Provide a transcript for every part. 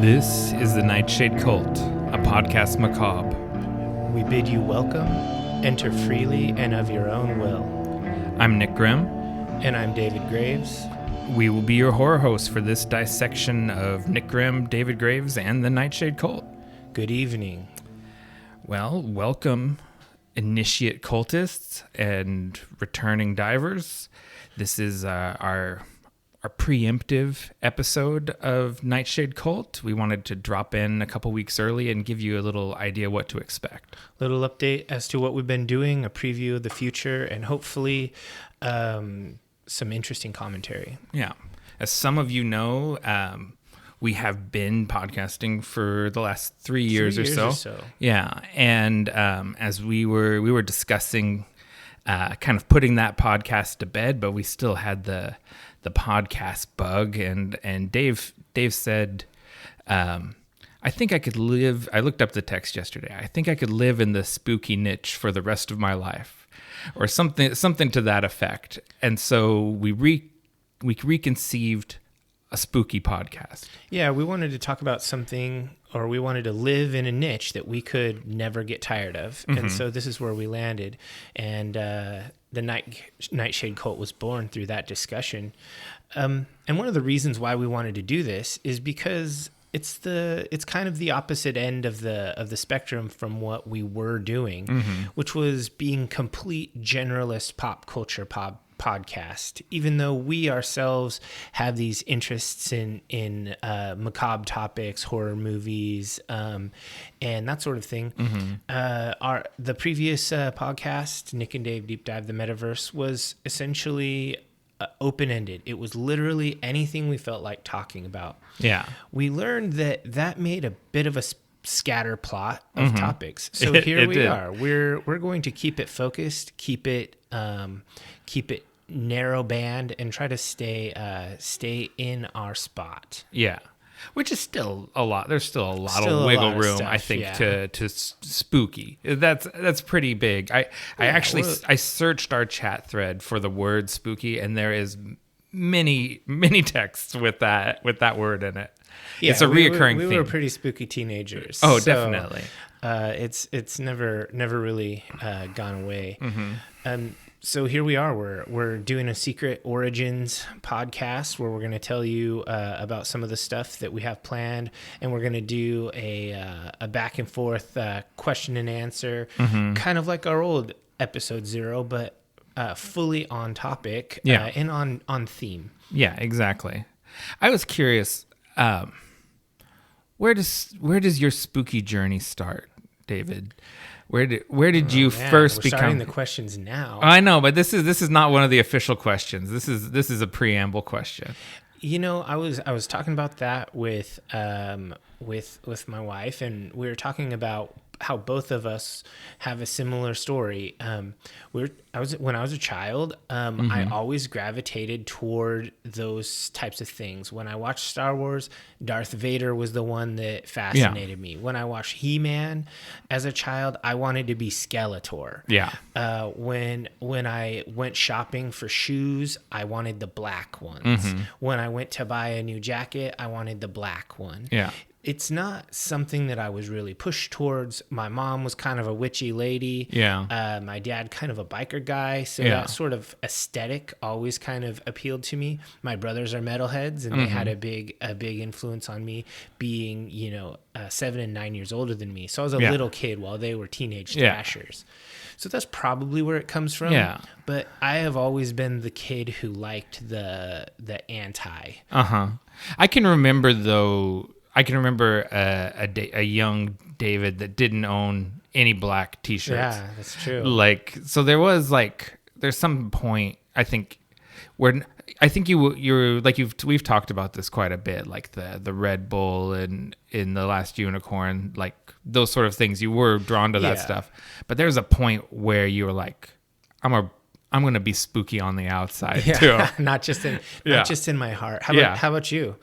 This is the Nightshade Cult, a podcast macabre. We bid you welcome, enter freely and of your own will. I'm Nick Grimm. And I'm David Graves. We will be your horror hosts for this dissection of Nick Grimm, David Graves, and the Nightshade Cult. Good evening. Well, welcome, initiate cultists and returning divers. This is our preemptive episode of Nightshade Cult. We wanted to drop in a couple weeks early and give you a little idea what to expect. Little update as to what we've been doing, a preview of the future, and hopefully some interesting commentary. Yeah. As some of you know, we have been podcasting for the last 3 years, or so. Yeah. And as we were discussing kind of putting that podcast to bed, but we still had the podcast bug, and Dave said, I think I could live, I looked up the text yesterday, I think I could live in the spooky niche for the rest of my life, or something to that effect. And so we reconceived a spooky podcast. Yeah, we wanted to talk about something, or we wanted to live in a niche that we could never get tired of. Mm-hmm. And so this is where we landed. And the Nightshade Cult was born through that discussion. And one of the reasons why we wanted to do this is because it's kind of the opposite end of the spectrum from what we were doing, mm-hmm. which was being complete generalist pop culture podcast. Even though we ourselves have these interests in macabre topics, horror movies, and that sort of thing. Mm-hmm. The previous podcast, Nick and Dave Deep Dive the Metaverse, was essentially open-ended. It was literally anything we felt like talking about. Yeah. We learned that made a bit of a scatter plot of mm-hmm. topics. So here we are. We're going to keep it focused, keep it narrow band, and try to stay in our spot. Yeah. Which is still a lot. There's still a lot of wiggle room, stuff, I think, yeah. to spooky. That's pretty big. I searched our chat thread for the word spooky, and there is many texts with that word in it. Yeah, it's a reoccurring theme. We were pretty spooky teenagers. Oh, so, definitely. It's never really gone away. Mm-hmm. So here we are. We're doing a Secret Origins podcast where we're going to tell you about some of the stuff that we have planned, and we're going to do a back and forth question and answer, mm-hmm. kind of like our old episode 0, but fully on topic, yeah. And on theme. Yeah, exactly. I was curious, where does your spooky journey start, David? Where did you first we're become? Starting the questions now. I know, but this is not one of the official questions. This is a preamble question. You know, I was talking about that with my wife, and we were talking about how both of us have a similar story. When I was a child, mm-hmm. I always gravitated toward those types of things. When I watched Star Wars, Darth Vader was the one that fascinated me. When I watched He-Man as a child, I wanted to be Skeletor. Yeah. When I went shopping for shoes, I wanted the black ones. Mm-hmm. When I went to buy a new jacket, I wanted the black one. Yeah. It's not something that I was really pushed towards. My mom was kind of a witchy lady. Yeah. My dad kind of a biker guy. So yeah. that sort of aesthetic always kind of appealed to me. My brothers are metalheads, and mm-hmm. they had a big influence on me, being 7 and 9 years older than me. So I was a yeah. little kid while they were teenage thrashers. Yeah. So that's probably where it comes from. Yeah. But I have always been the kid who liked the anti. Uh-huh. I can remember a young David that didn't own any black T-shirts. Yeah, that's true. So there's some point, I think, where I think you're like we've talked about this quite a bit, like the Red Bull and in The Last Unicorn, like those sort of things. You were drawn to that stuff, but there's a point where you were like, I'm going to be spooky on the outside too, not just in my heart. How about you?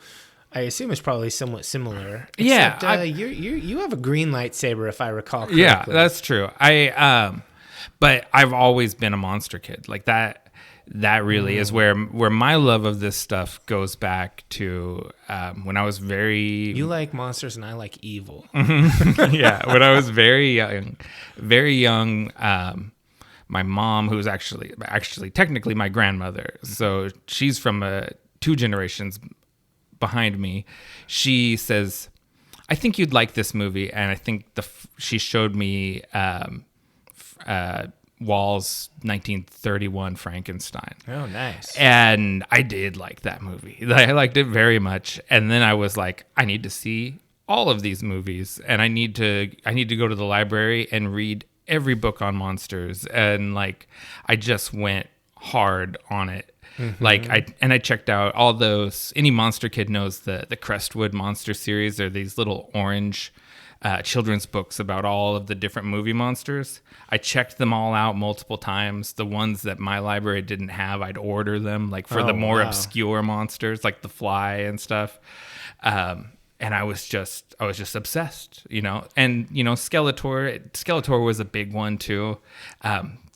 I assume it's probably somewhat similar. Except, you have a green lightsaber, if I recall correctly. Yeah, that's true. But I've always been a monster kid. Like that really is where my love of this stuff goes back to when I was very... You like monsters and I like evil. Yeah, when I was very young, my mom, who's actually technically my grandmother, so she's from 2 generations behind me, she says, I think you'd like this movie. And I think she showed me Wall's 1931 Frankenstein. Oh, nice. And I did like that movie. I liked it very much. And then I was like, I need to see all of these movies, and I need to go to the library and read every book on monsters. And like, I just went hard on it. Mm-hmm. Like I checked out all those. Any monster kid knows the Crestwood monster series. They're these little orange children's books about all of the different movie monsters. I checked them all out multiple times. The ones that my library didn't have, I'd order them, like for the more obscure monsters, like the Fly and stuff. And I was just obsessed, you know. And you know, Skeletor was a big one too.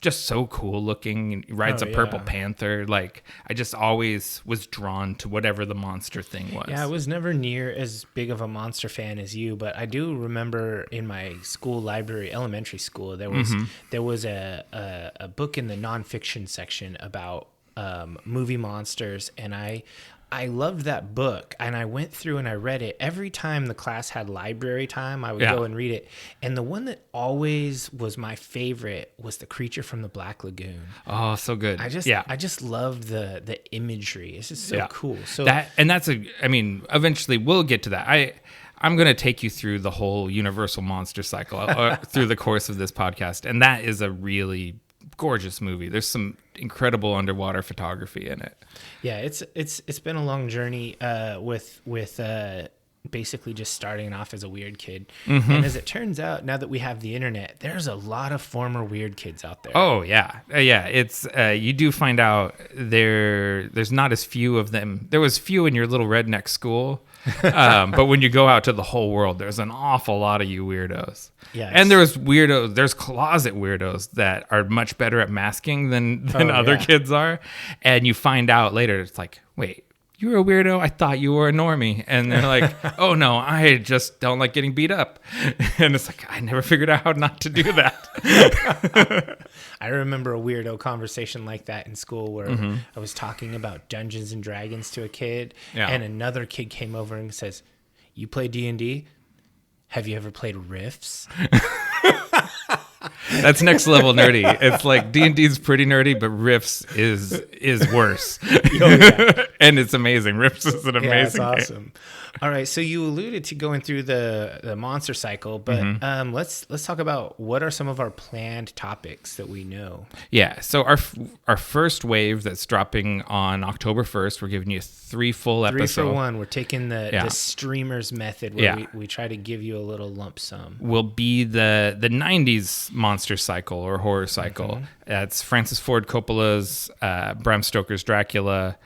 Just so cool looking. He rides a purple panther. Like, I just always was drawn to whatever the monster thing was. Yeah, I was never near as big of a monster fan as you, but I do remember in my school library, elementary school, there was a book in the nonfiction section about movie monsters, and I loved that book, and I went through and I read it. Every time the class had library time, I would go and read it. And the one that always was my favorite was The Creature from the Black Lagoon. Oh, so good. I just loved the imagery. It's just so cool. So eventually we'll get to that. I'm going to take you through the whole Universal monster cycle through the course of this podcast, and that is a really gorgeous movie. There's some incredible underwater photography in it. Yeah, it's been a long journey with basically just starting off as a weird kid. Mm-hmm. And as it turns out, now that we have the internet, there's a lot of former weird kids out there. Oh yeah. It's you do find out there's not as few of them. There was few in your little redneck school. But when you go out to the whole world, there's an awful lot of you weirdos. Yeah, and there's closet weirdos that are much better at masking than other kids are. And you find out later, it's like, wait, you were a weirdo? I thought you were a normie. And they're like, oh no, I just don't like getting beat up. And it's like, I never figured out how not to do that. I remember a weirdo conversation like that in school where I was talking about Dungeons and Dragons to a kid, and another kid came over and says, you play D&D? Have you ever played Rifts? That's next level nerdy. It's like D&D is pretty nerdy, but Rifts is worse. And it's amazing. Rifts is an amazing game. It's awesome. All right, so you alluded to going through the monster cycle, but let's talk about what are some of our planned topics that we know. Yeah, so our first wave that's dropping on October 1st, we're giving you 3 full episodes. 3 for 1. We're taking the streamers method where we try to give you a little lump sum. Will be the 90s monster cycle or horror cycle. That's Francis Ford Coppola's Bram Stoker's Dracula,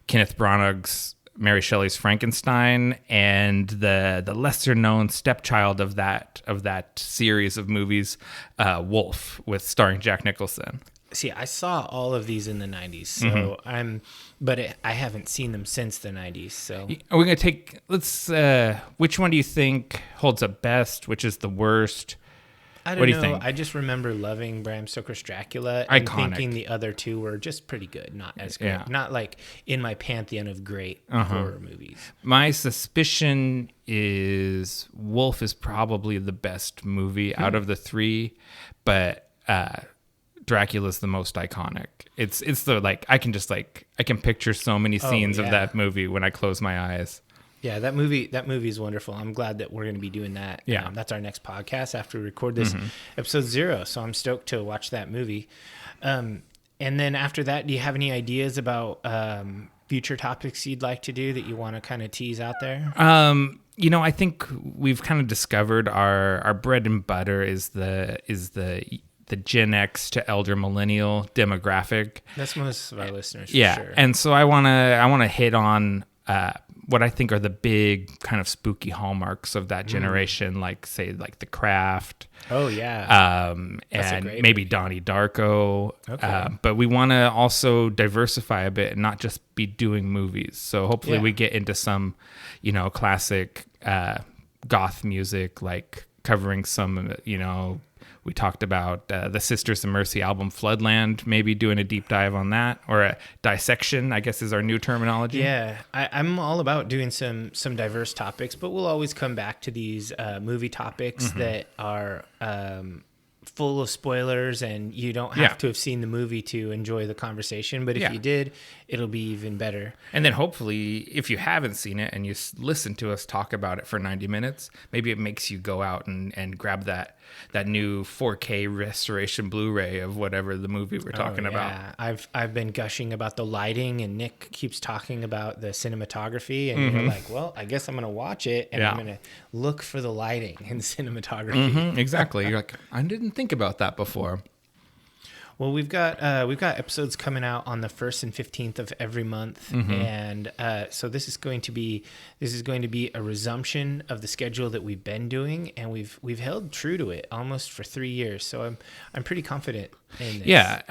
Kenneth Branagh's Mary Shelley's Frankenstein, and the lesser known stepchild of that series of movies, Wolf, with starring Jack Nicholson. See, I saw all of these in the 90s, so I haven't seen them since the 90s. So we're gonna which one do you think holds up best? Which is the worst? I don't know. Think? I just remember loving Bram Stoker's Dracula and thinking the other two were just pretty good, not as good. Yeah. Not like in my pantheon of great horror movies. My suspicion is Wolf is probably the best movie out of the 3, but Dracula's the most iconic. It's the I can picture so many scenes of that movie when I close my eyes. Yeah, that movie is wonderful. I'm glad that we're going to be doing that. Yeah. That's our next podcast after we record this episode 0. So I'm stoked to watch that movie. And then after that, do you have any ideas about future topics you'd like to do that you want to kind of tease out there? I think we've kind of discovered our bread and butter is the Gen X to elder millennial demographic. That's most of our listeners. Yeah. For sure. And so I want to hit on what I think are the big kind of spooky hallmarks of that generation, like say like The Craft. Oh yeah. And maybe Donnie Darko. Okay. But we want to also diversify a bit and not just be doing movies. So hopefully we get into some, classic goth music, like covering some, we talked about the Sisters of Mercy album Floodland, maybe doing a deep dive on that, or a dissection, I guess is our new terminology. Yeah, I'm all about doing some diverse topics, but we'll always come back to these movie topics that are full of spoilers, and you don't have to have seen the movie to enjoy the conversation. But if you did, it'll be even better. And then hopefully, if you haven't seen it and you listen to us talk about it for 90 minutes, maybe it makes you go out and grab that new 4K restoration Blu-ray of whatever the movie we're talking about. I've been gushing about the lighting, and Nick keeps talking about the cinematography, and you're like, well, I guess I'm going to watch it, and I'm going to look for the lighting and cinematography. Exactly. You're like, I didn't think about that before. Well, we've got episodes coming out on the 1st and 15th of every month, and so this is going to be a resumption of the schedule that we've been doing, and we've held true to it almost for 3 years. So I'm pretty confident in this. Yeah,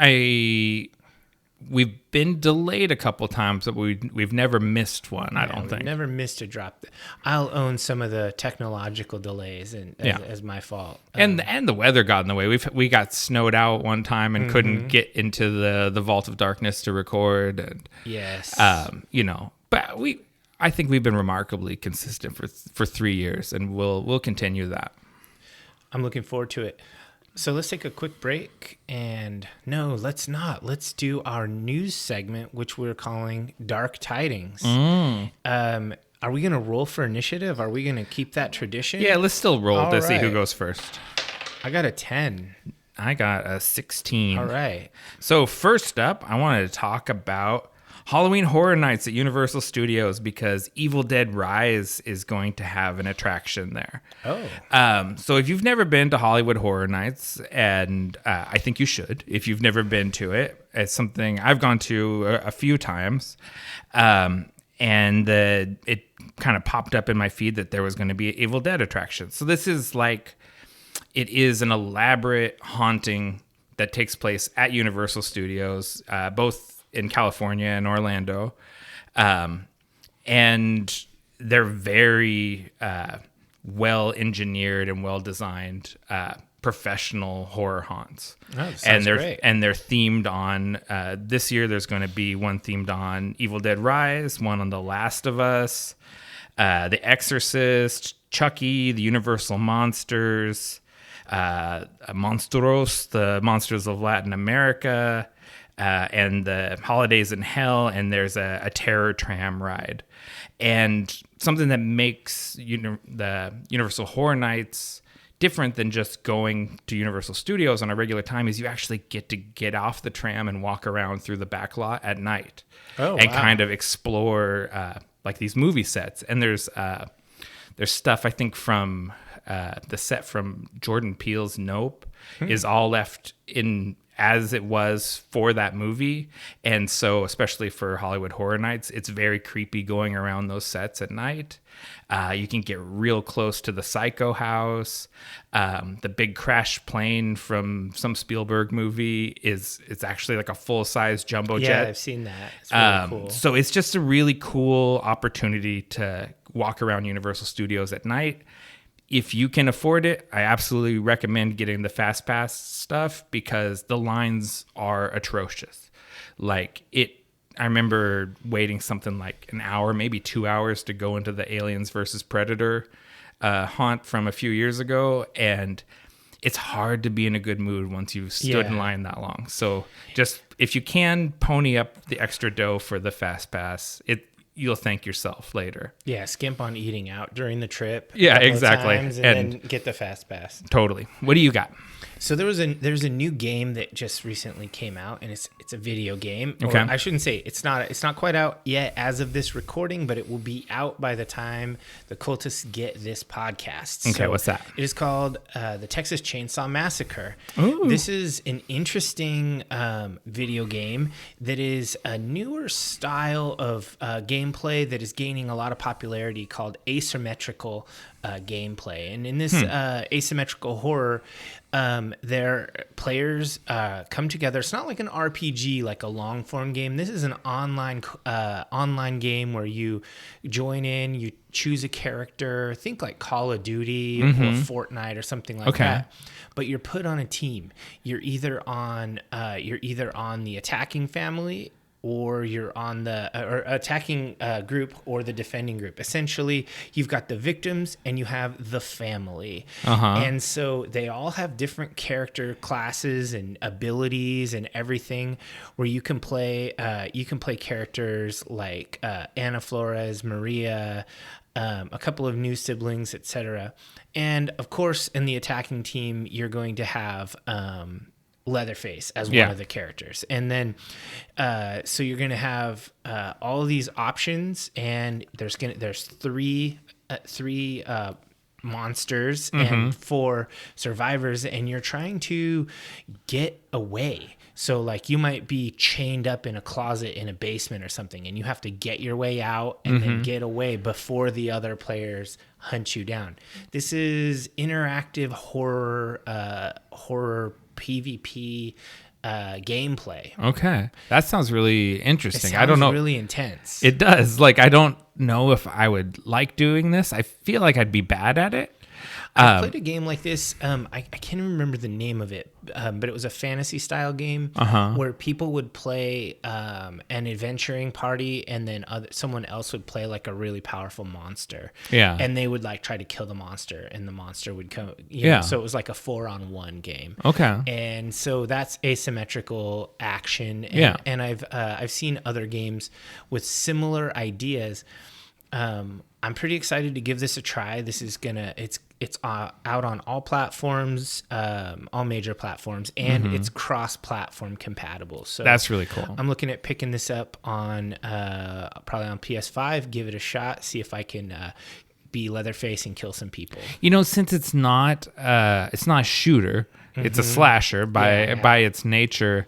we've been delayed a couple times, but we've never missed one. I don't think. Never missed a drop. I'll own some of the technological delays as my fault. And the weather got in the way. We got snowed out one time and couldn't get into the Vault of Darkness to record. And, yes. But I think we've been remarkably consistent for 3 years, and we'll continue that. I'm looking forward to it. So let's take a quick break, and no, let's not. Let's do our news segment, which we're calling Dark Tidings. Are we going to roll for initiative? Are we going to keep that tradition? Yeah, let's still roll to see who goes first. I got a 10. I got a 16. All right. So first up, I wanted to talk about Halloween Horror Nights at Universal Studios, because Evil Dead Rise is going to have an attraction there. Oh. So if you've never been to Hollywood Horror Nights, and I think you should, if you've never been to it, it's something I've gone to a few times. And it kind of popped up in my feed that there was going to be an Evil Dead attraction. So this is it is an elaborate haunting that takes place at Universal Studios, both in California and Orlando. And they're very well engineered and well designed professional horror haunts. Oh, sounds great. And they're themed on this year there's going to be one themed on Evil Dead Rise, one on The Last of Us, The Exorcist, Chucky, the Universal Monsters, Monstros, the Monsters of Latin America, and the Holidays in Hell, and there's a terror tram ride. And something that makes the Universal Horror Nights different than just going to Universal Studios on a regular time is you actually get to get off the tram and walk around through the back lot at night and kind of explore these movie sets. And there's stuff, I think, from the set from Jordan Peele's Nope is all left in as it was for that movie. And so especially for Hollywood Horror Nights, it's very creepy going around those sets at night. You can get real close to the Psycho house. The big crash plane from some Spielberg movie it's actually like a full-size jumbo jet. Yeah, I've seen that. It's really cool. So it's just a really cool opportunity to walk around Universal Studios at night. If you can afford it, I absolutely recommend getting the Fast Pass stuff, because the lines are atrocious. I remember waiting something like an hour, maybe 2 hours to go into the Aliens versus Predator haunt from a few years ago. And it's hard to be in a good mood once you've stood in line that long. So just, if you can pony up the extra dough for the Fast Pass, you'll thank yourself later. Yeah, skimp on eating out during the trip. Yeah, exactly. And then get the Fast Pass. Totally. What do you got? So there's a new game that just recently came out, and it's a video game. Okay. Or I shouldn't say it's not quite out yet as of this recording, but it will be out by the time the Cultists get this podcast. Okay, so what's that? It is called the Texas Chainsaw Massacre. Ooh. This is an interesting video game that is a newer style of gameplay that is gaining a lot of popularity called asymmetrical gameplay. And in this asymmetrical horror, their players come together. It's not like an RPG, like a long form game. This is an online game where you join in, you choose a character, think like Call of Duty or Fortnite or something like that. But you're put on a team. You're either on the attacking family, or you're on the attacking group or the defending group. Essentially, you've got the victims and you have the family. And so they all have different character classes and abilities and everything, where you can play characters like Ana Flores, Maria, a couple of new siblings, etc. And of course, in the attacking team, you're going to have Leatherface as one of the characters. And then so you're going to have all of these options, and there's three monsters and 4 survivors, and you're trying to get away. So like you might be chained up in a closet in a basement or something, and you have to get your way out and then get away before the other players hunt you down. This is interactive horror PvP gameplay. Okay, that sounds really interesting. I don't know. Really intense. It does. Like, I don't know if I would like doing this. I feel like I'd be bad at it. I played a game like this. I can't even remember the name of it, but it was a fantasy style game where people would play an adventuring party, and then someone else would play like a really powerful monster. Yeah, and they would like try to kill the monster, and the monster would come. You know, so it was like a 4-on-1 game. Okay, and so that's asymmetrical action. And, and I've seen other games with similar ideas. I'm pretty excited to give this a try. This is it's out on all platforms, all major platforms, and it's cross-platform compatible. So that's really cool. I'm looking at picking this up on probably on PS5. Give it a shot. See if I can be Leatherface and kill some people. You know, since it's not a shooter, it's a slasher by its nature.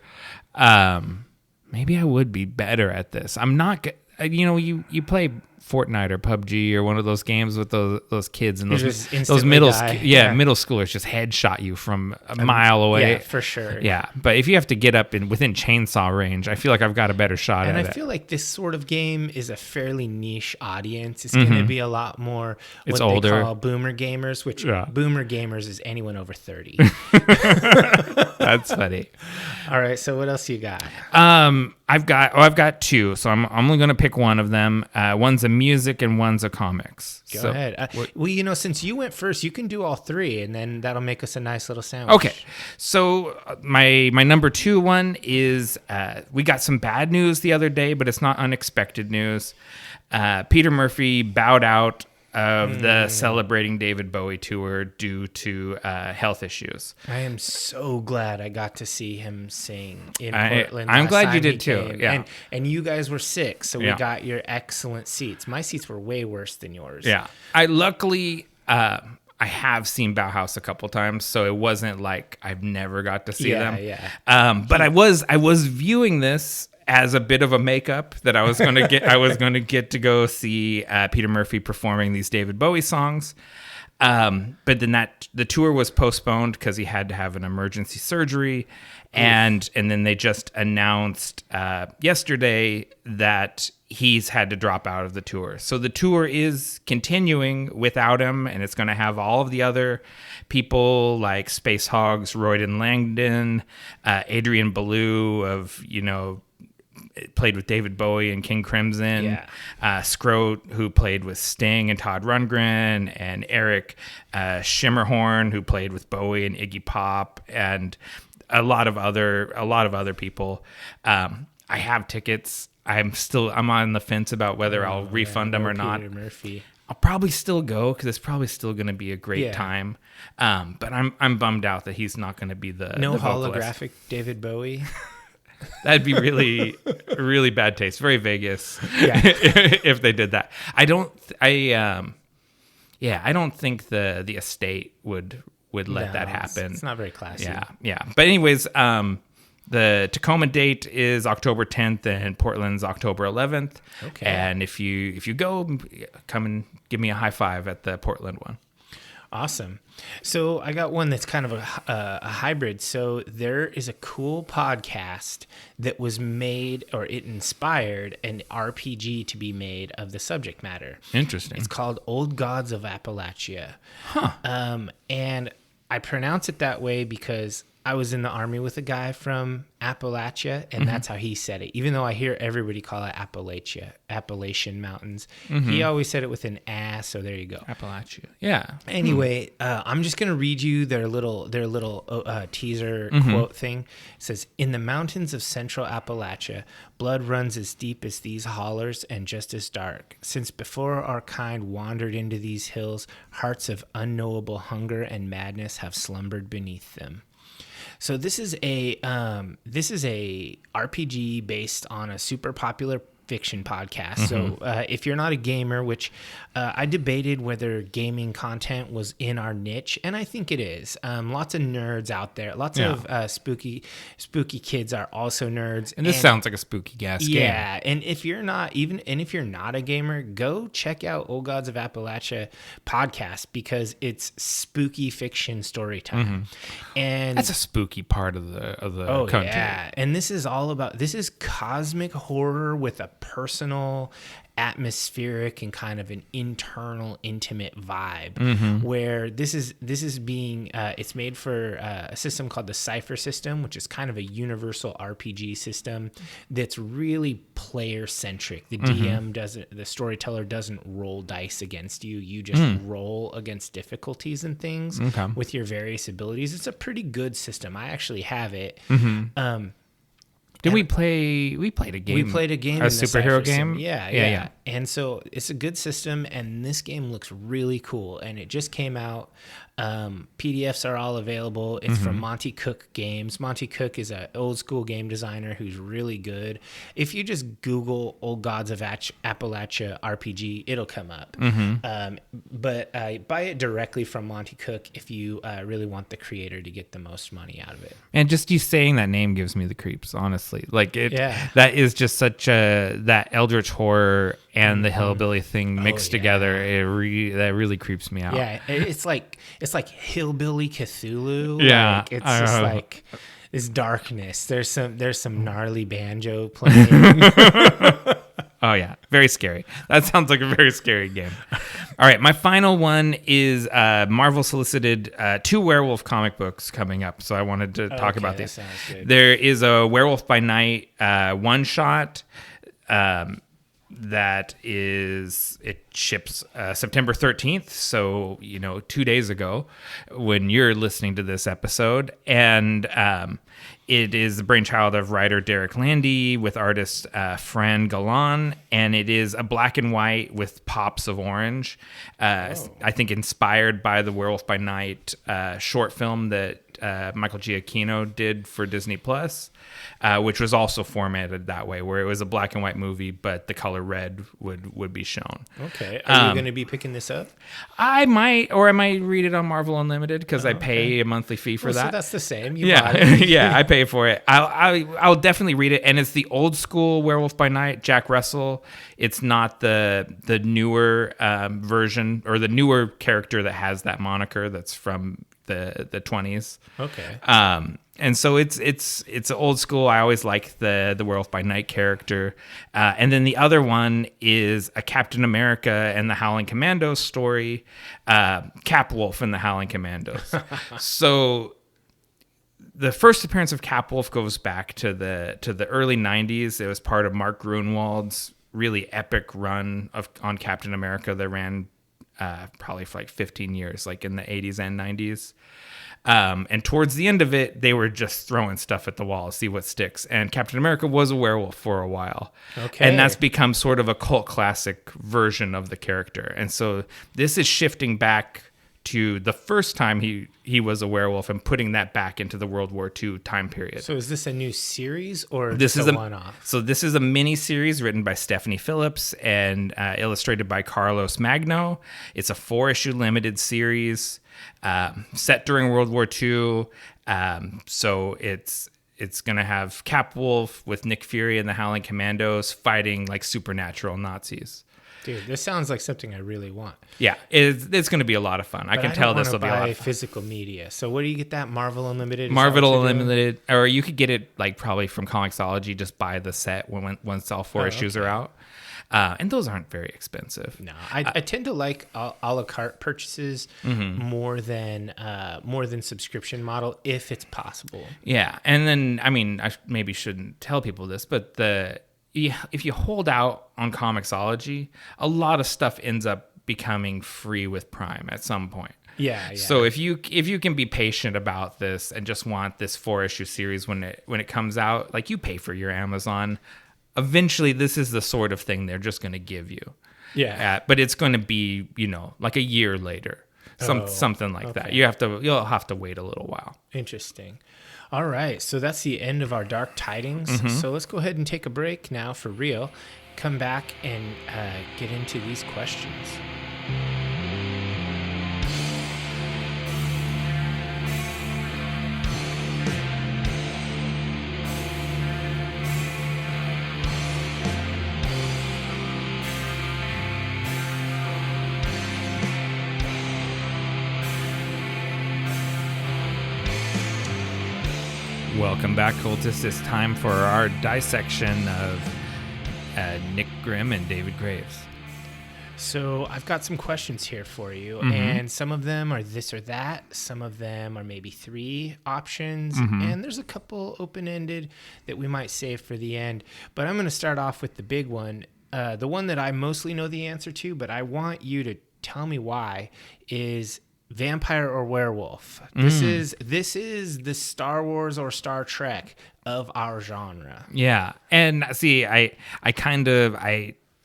Maybe I would be better at this. I'm not. You know, you play Fortnite or PUBG or one of those games with those kids and those middle schoolers just headshot you from a mile away. Yeah, for sure. Yeah, but if you have to get up within chainsaw range, I feel like I've got a better shot at it. And I feel like this sort of game is a fairly niche audience. It's going to be a lot more what they call boomer gamers, which boomer gamers is anyone over 30. That's funny. All right, so what else you got? I've got 2, so I'm only going to pick one of them. One's a music and one's a comics. Go ahead. Well, you know, since you went first, you can do all 3, and then that'll make us a nice little sandwich. Okay. So my number 2 one is we got some bad news the other day, but it's not unexpected news. Peter Murphy bowed out of the Celebrating David Bowie tour due to health issues. I am so glad I got to see him sing in Portland. I'm glad you did too. Yeah. And you guys were sick, so we got your excellent seats. My seats were way worse than yours. Yeah. I luckily I have seen Bauhaus a couple times, so it wasn't like I've never got to see them. Yeah. But I was viewing this as a bit of a makeup that I was going to get. I was going to get to go see Peter Murphy performing these David Bowie songs. But then the tour was postponed because he had to have an emergency surgery, and then they just announced yesterday that he's had to drop out of the tour. So the tour is continuing without him, and it's going to have all of the other people like Space Hogs, Royden Langdon, Adrian Belew of, played with David Bowie and King Crimson, Scroat, who played with Sting and Todd Rundgren, and Eric Schimmerhorn, who played with Bowie and Iggy Pop, and a lot of other people. I have tickets. I'm on the fence about whether I'll refund them or not. Peter Murphy. I'll probably still go because it's probably still going to be a great time. But I'm bummed out that he's not going to be the holographic David Bowie. That'd be really, really bad taste. Very Vegas. Yeah. If they did that, I don't think the estate would let that happen. It's not very classy. Yeah. But anyways, the Tacoma date is October 10th and Portland's October 11th. Okay. And if you go, come and give me a high five at the Portland one. Awesome. So I got one that's kind of a hybrid. So there is a cool podcast that was made, or it inspired an RPG to be made of the subject matter. Interesting. It's called Old Gods of Appalachia. And I pronounce it that way because I was in the army with a guy from Appalachia, and that's how he said it. Even though I hear everybody call it Appalachian Mountains, he always said it with an ass. So there you go, Appalachia. Yeah. Anyway, I'm just gonna read you their little teaser quote thing. It says, "In the mountains of central Appalachia, blood runs as deep as these hollers and just as dark. Since before our kind wandered into these hills, hearts of unknowable hunger and madness have slumbered beneath them." So this is a RPG based on a super popular fiction podcast. So if you're not a gamer, which I debated whether gaming content was in our niche, and I think it is. Lots of nerds out there. Lots of spooky kids are also nerds. And this sounds like a spooky gas game. Yeah, and if you're not a gamer, go check out Old Gods of Appalachia podcast because it's spooky fiction story time. And that's a spooky part of the country. Yeah, and this is cosmic horror with a personal, atmospheric, and kind of an internal, intimate vibe. Where this is being it's made for a system called the Cypher system, which is kind of a universal RPG system that's really player centric. The the storyteller doesn't roll dice against you. You just roll against difficulties and things with your various abilities. It's a pretty good system. I actually have it. We played a game. We played a game. A superhero game? Yeah. And so it's a good system, and this game looks really cool. And it just came out. PDFs are all available. It's from Monty Cook Games. Monty Cook is an old school game designer who's really good. If you just Google Old Gods of Appalachia RPG, it'll come up. But buy it directly from Monty Cook if you really want the creator to get the most money out of it. And just you saying that name gives me the creeps, honestly. Like that is just such that eldritch horror and the hillbilly thing mixed together. That really creeps me out. Yeah, it's like hillbilly Cthulhu. Yeah, like, it's just like this darkness. There's some gnarly banjo playing. Oh yeah, very scary. That sounds like a very scary game. All right, my final one is Marvel solicited 2 werewolf comic books coming up, so I wanted to talk about these. Sounds good. There is a Werewolf by Night one shot. It ships September 13th, so 2 days ago when you're listening to this episode, and it is the brainchild of writer Derek Landy with artist Fran Galan, and it is a black and white with pops of orange. I think inspired by the Werewolf by Night short film that Michael Giacchino did for Disney Plus, which was also formatted that way, where it was a black and white movie, but the color red would be shown. Okay. Are you going to be picking this up? I might read it on Marvel Unlimited because I pay a monthly fee for that. So that's the same. Yeah, I pay for it. I'll definitely read it, and it's the old school Werewolf by Night, Jack Russell. It's not the newer version or the newer character that has that moniker that's from the 20s. Okay. And so it's old school. I always like the Werewolf by Night character. And then the other one is a Captain America and the Howling Commandos story, Cap Wolf and the Howling Commandos. So the first appearance of Cap Wolf goes back to the early 90s. It was part of Mark Gruenwald's really epic run on Captain America that ran probably for like 15 years, like in the 80s and 90s. And towards the end of it, they were just throwing stuff at the wall to see what sticks. And Captain America was a werewolf for a while. Okay. And that's become sort of a cult classic version of the character. And so this is shifting back to the first time he was a werewolf and putting that back into the World War II time period. So is this a new series or this just is a one-off? So this is a mini series written by Stephanie Phillips and illustrated by Carlos Magno. It's a 4-issue limited series set during World War II. So it's going to have Capwolf with Nick Fury and the Howling Commandos fighting like supernatural Nazis. Dude, this sounds like something I really want. Yeah, it's going to be a lot of fun. I can tell this will be a lot of fun. Physical media. So where do you get that? Marvel Unlimited? Marvel Unlimited, or you could get it like probably from Comixology. Just buy the set once all 4 issues are out. And those aren't very expensive. No, I tend to like a la carte purchases more than subscription model if it's possible. Yeah, and then I mean I maybe shouldn't tell people this, but if you hold out on Comixology, a lot of stuff ends up becoming free with Prime at some point. Yeah. So if you can be patient about this and just want this 4-issue series when it comes out, like you pay for your Amazon, eventually this is the sort of thing they're just going to give you. Yeah. But it's going to be, like a year later. Something like that. You'll have to wait a little while. Interesting. All right, so that's the end of our Dark Tidings. So let's go ahead and take a break now for real. Come back and get into these questions. Welcome back, Cultists. It's time for our dissection of Nick Grimm and David Graves. So I've got some questions here for you, and some of them are this or that. Some of them are maybe 3 options, and there's a couple open-ended that we might save for the end. But I'm going to start off with the big one, the one that I mostly know the answer to, but I want you to tell me why, is vampire or werewolf. This is the Star Wars or Star Trek of our genre. Yeah. And see, I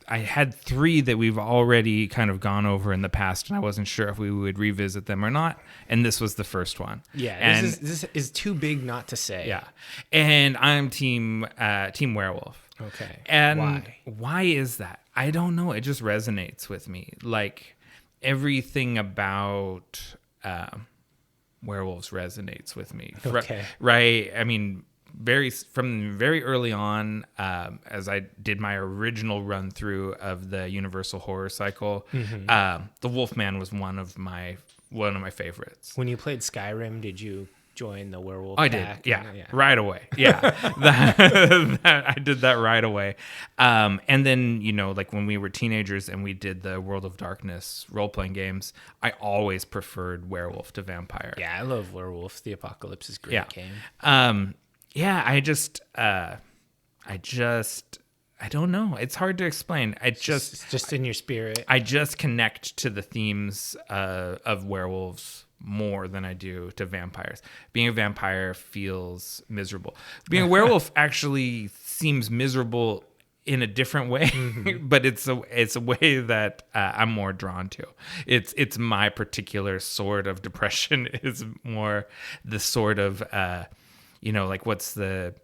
had 3 that we've already kind of gone over in the past, and I wasn't sure if we would revisit them or not. And this was the first one. Yeah. And this is too big not to say. Yeah. And I'm team werewolf. Okay. And why is that? I don't know. It just resonates with me. Like, everything about werewolves resonates with me. Okay. Right? I mean, from very early on, as I did my original run through of the Universal Horror Cycle, the Wolfman was one of my favorites. When you played Skyrim, did you join the werewolf I pack? did, yeah, right away. Yeah, I did that right away. And then, like when we were teenagers and we did the World of Darkness role-playing games, I always preferred werewolf to vampire. Yeah, I love Werewolf. The Apocalypse is a great game. Yeah, I don't know. It's hard to explain. It's just in your spirit. I just connect to the themes of werewolves more than I do to vampires. Being a vampire feels miserable. Being a werewolf actually seems miserable in a different way, but it's a way that I'm more drawn to. It's my particular sort of depression is more the sort of like what's the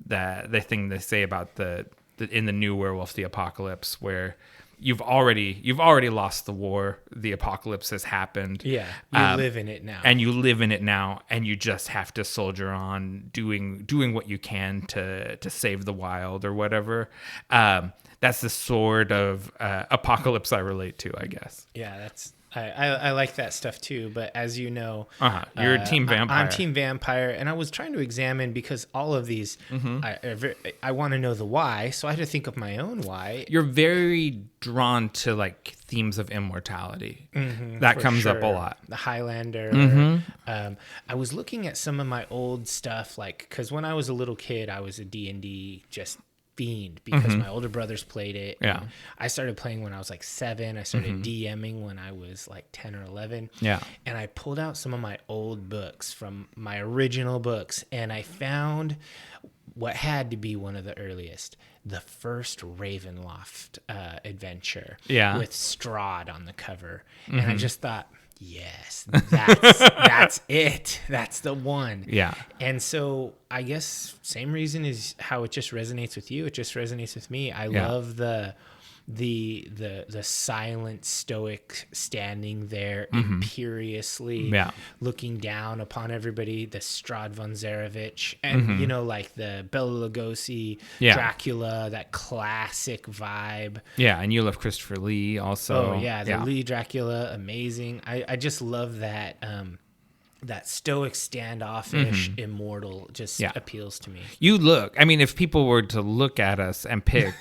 thing they say about the in the new Werewolf the Apocalypse, where you've already lost the war, the apocalypse has happened. Yeah, you live in it now. And you live in it now, and you just have to soldier on, doing what you can to save the wild or whatever. That's the sort of apocalypse I relate to, I guess. Yeah, I like that stuff too, but as you know, you're a team vampire. I'm team vampire, and I was trying to examine, because all of these, I want to know the why, so I had to think of my own why. You're very drawn to like themes of immortality. That comes up a lot. The Highlander. I was looking at some of my old stuff, like, because when I was a little kid, I was a D&D just fiend because my older brothers played it. Yeah. I started playing when I was like 7. I started DMing when I was like 10 or 11. Yeah. And I pulled out some of my old books from my original books, and I found what had to be one of the earliest, the first Ravenloft adventure with Strahd on the cover. And I just thought, yes, that's it. That's the one. Yeah. And so I guess same reason is how it just resonates with you. It just resonates with me. I love the silent stoic standing there imperiously looking down upon everybody, the Strahd von Zarevich, and you know, like the Bela Lugosi Dracula, that classic vibe. Yeah, and you love Christopher Lee also. Oh yeah, the Lee Dracula, amazing. I just love that that stoic, standoffish, immortal just appeals to me. You look, I mean, if people were to look at us and pick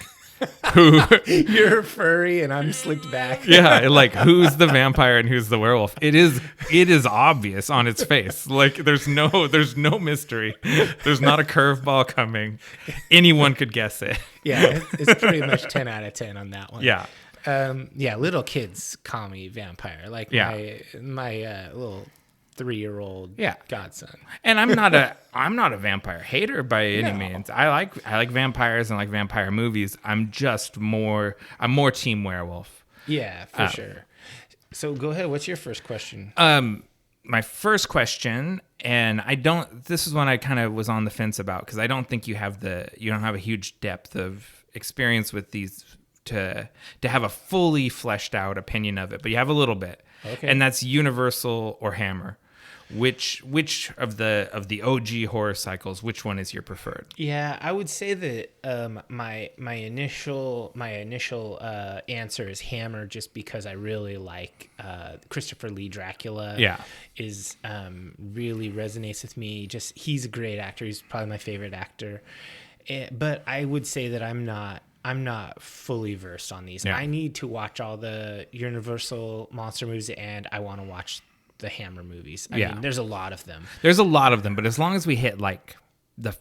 who you're furry and I'm slicked back. Yeah, like who's the vampire and who's the werewolf? It is obvious on its face. Like there's no mystery. There's not a curveball coming. Anyone could guess it. Yeah, it's pretty much 10 out of 10 on that one. Yeah. Little kids call me vampire. Like my little 3-year-old godson. And I'm not a vampire hater by any means. I like vampires and like vampire movies. I'm more team werewolf. Yeah, for sure. So go ahead. What's your first question? My first question, and this is one I kind of was on the fence about because I don't think you don't have a huge depth of experience with these to have a fully fleshed out opinion of it, but you have a little bit. Okay. And that's Universal or Hammer. Which of the OG horror cycles, which one is your preferred? Yeah, I would say that my initial answer is Hammer, just because I really like Christopher Lee Dracula. Yeah, is really resonates with me. Just he's a great actor. He's probably my favorite actor. But I would say that I'm not fully versed on these. Yeah. I need to watch all the Universal monster movies, and I want to watch the Hammer movies. I mean, there's a lot of them. But as long as we hit like the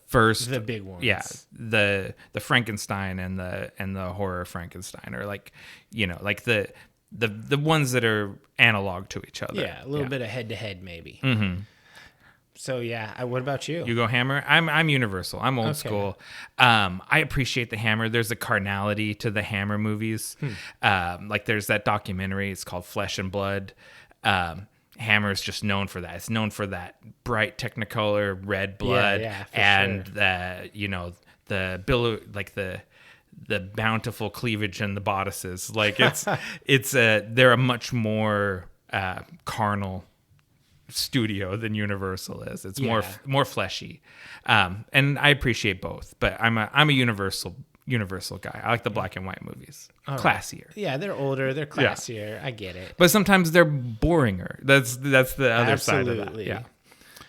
big ones, the Frankenstein and the horror Frankenstein, or like, you know, like the ones that are analog to each other. Yeah, a little bit of head to head maybe. So what about you? You go Hammer. I'm Universal. I'm old school. I appreciate the Hammer. There's a carnality to the Hammer movies. Like there's that documentary. It's called Flesh and Blood. Hammer is just known for that. It's known for that bright Technicolor red blood and the bountiful cleavage in the bodices. Like they're a much more carnal studio than Universal is. It's more fleshy, and I appreciate both. But I'm a Universal guy. I like the black and white movies. Classier. Right. Yeah, they're older. They're classier. I get it. But sometimes they're boringer. That's the other side of that. Yeah.